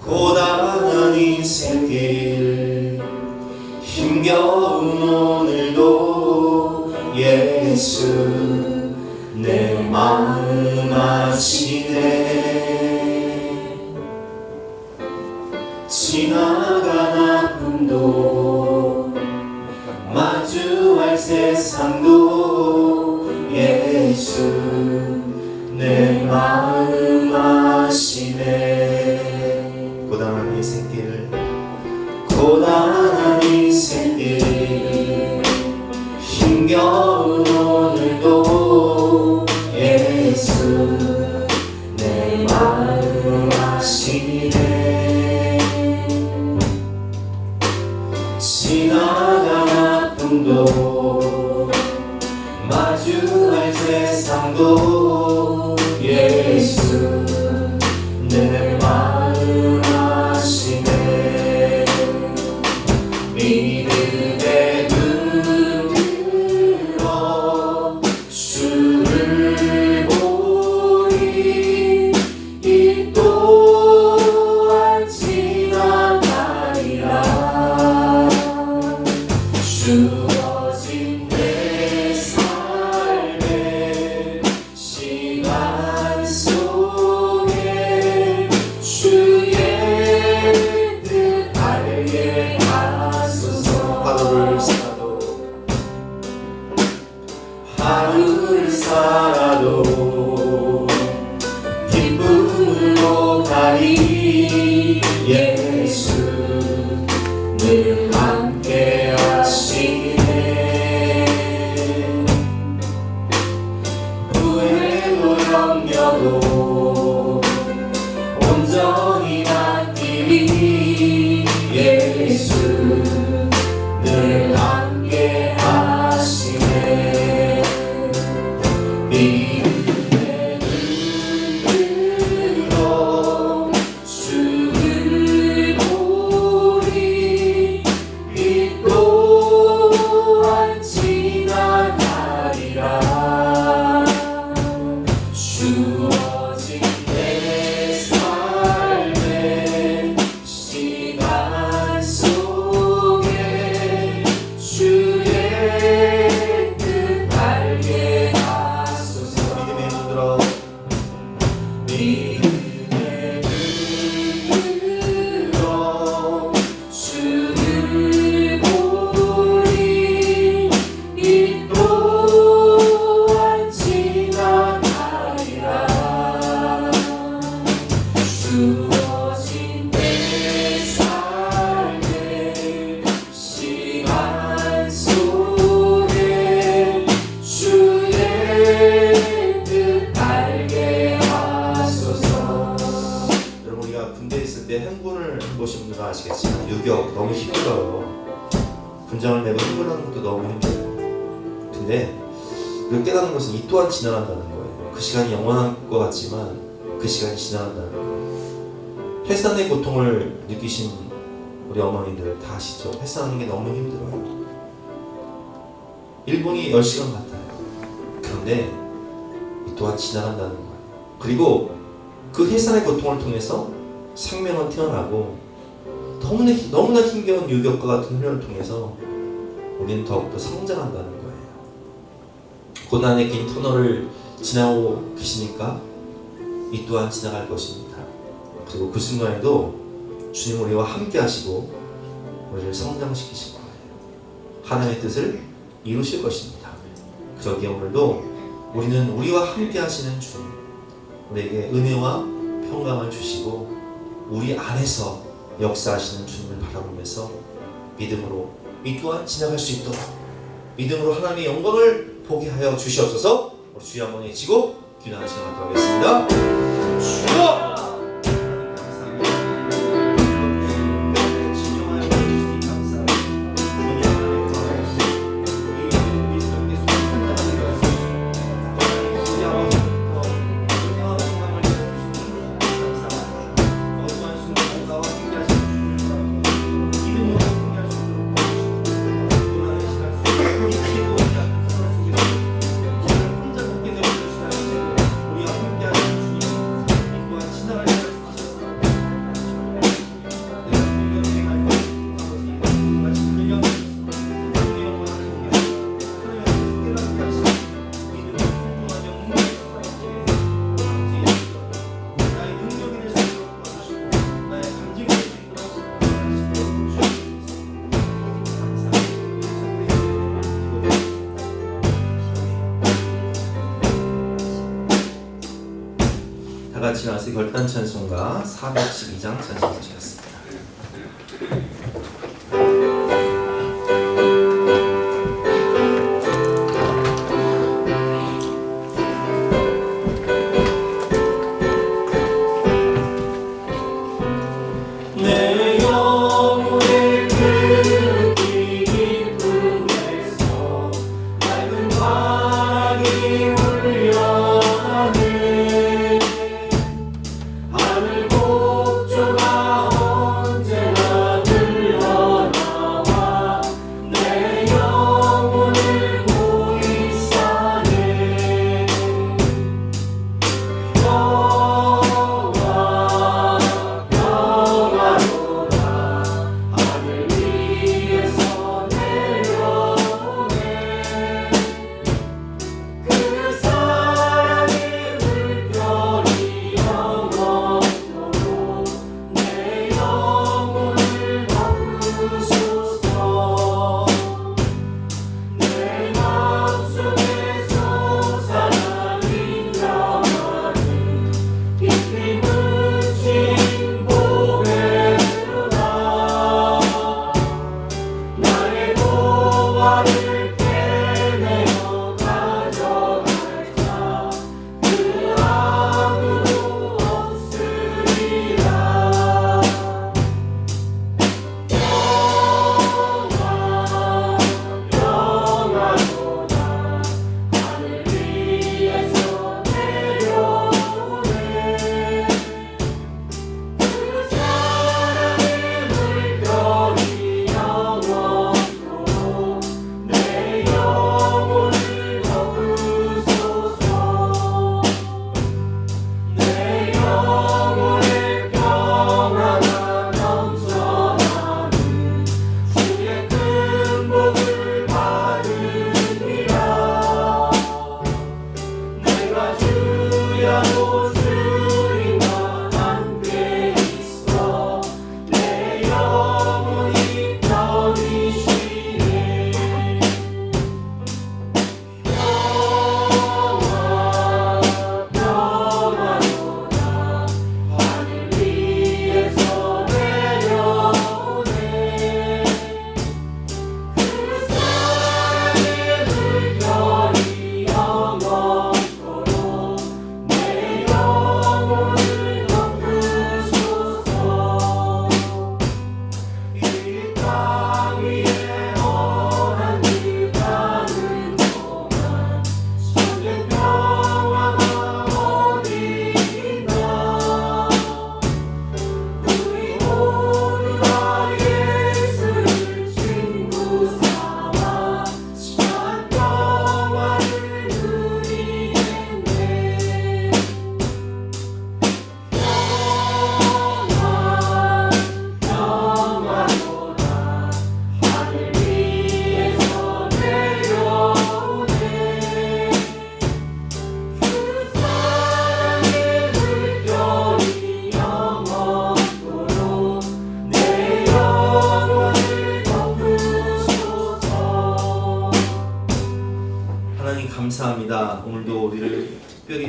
고단한 인생길 힘겨운 오늘도 예수 내 마음 아시네. 지나간 아픔도 마주할 세상도 예수 내 마음 아시네. 고단한 인생길 고단한 인생길 힘겨운 오늘도 예수 내 마음 아시네. 지나간 아픔도 마주할 세상도 예수 내 마음 아시네. 믿음의 눈 들어 주를 보니 이 또한 지나가리라. 주어진 내 삶의 시간 속에 주의 뜻 알게 하소서. 하루를 살아도 기쁨으로 가리. 예수 늘 함께 하시네. 후회도 염려도 온전히 맡기리. 예수 늘 함께 하시네. 믿음의 눈 들어 주어진 내 삶의 시간 속에 주의 뜻 알게 하소서. 여러분 우리가 군대에 있을 때 행군을 해보신 분들은 아시겠지만 유격 너무 힘들어요. 군장을 내고 행군하는 것도 너무 힘들어요. 근데 그 깨닫는 것은 이 또한 지나간다는 거예요. 그 시간이 영원한 것 같지만 그 시간이 지나간다는 거예요. 헬산의 고통을 느끼신 우리 어머니들 다 아시죠? 헬산하는 게 너무 힘들어요. 일본이 10시간 같아요. 그런데 이 또한 지나간다는 거예요. 그리고 그 헬산의 고통을 통해서 생명은 태어나고 너무나 힘겨운 유격과 같은 훈련을 통해서 우리는 더욱더 성장한다는 거예요. 고난의 긴 터널을 지나고 계시니까 이 또한 지나갈 것입니다. 그리고 그 순간에도 주님 우리와 함께 하시고 우리를 성장시키실 거예요. 하나님의 뜻을 이루실 것입니다. 그러기에 오늘도 우리는 우리와 함께 하시는 주님, 우리에게 은혜와 평강을 주시고 우리 안에서 역사하시는 주님을 바라보면서 믿음으로 이 또한 지나갈 수 있도록 믿음으로 하나님의 영광을 보게 하여 주시옵소서. 우리 주여 한번 외치고 기도하는 시간 갖도록 하겠습니다. 주여! 같이 나와서 결단 찬송가 412장 찬송을 드렸습니다. 하늘 복조가 언제나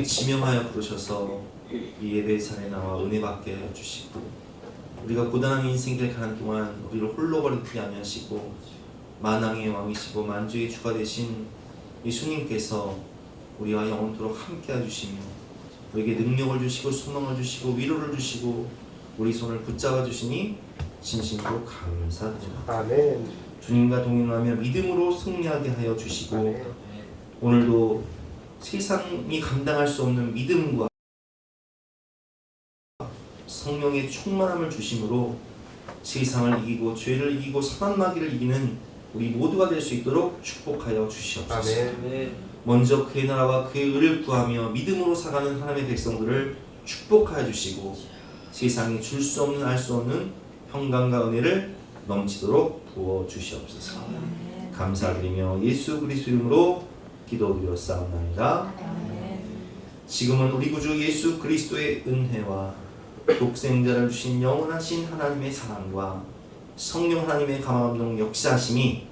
지명하여 부르셔서 이 예배 자리에 나와 은혜 받게 하여 주시고 우리가 고단한 인생길 가는 동안 우리를 홀로 버리지 아니하시고 만왕의 왕이시고 만주의 주가 되신 예수님께서 우리와 영원토록 함께 해주시며 우리에게 능력을 주시고 소망을 주시고 위로를 주시고 우리 손을 붙잡아 주시니 진심으로 감사드립니다. 아멘. 주님과 동행하며 믿음으로 승리하게 하여 주시고 아멘. 오늘도 세상이 감당할 수 없는 믿음과 성령의 충만함을 주심으로 세상을 이기고 죄를 이기고 선한 마귀를 이기는 우리 모두가 될 수 있도록 축복하여 주시옵소서. 아멘. 먼저 그의 나라와 그의 의를 구하며 믿음으로 살아가는 하나님의 백성들을 축복하여 주시고 세상이 줄 수 없는 알 수 없는 평강과 은혜를 넘치도록 부어 주시옵소서. 감사드리며 예수 그리스도 이름으로 기도드렸사옵나이다. 지금은 우리 구주 예수 그리스도의 은혜와 독생자를 주신 영원하신 하나님의 사랑과 성령 하나님의 감화감동 역사하심이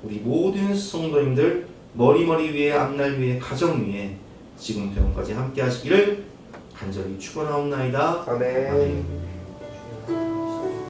우리 모든 성도님들 머리머리 위에 앞날 위에 가정 위에 지금부터 영까지 함께 하시기를 간절히 축원하옵나이다. 아멘. 아멘.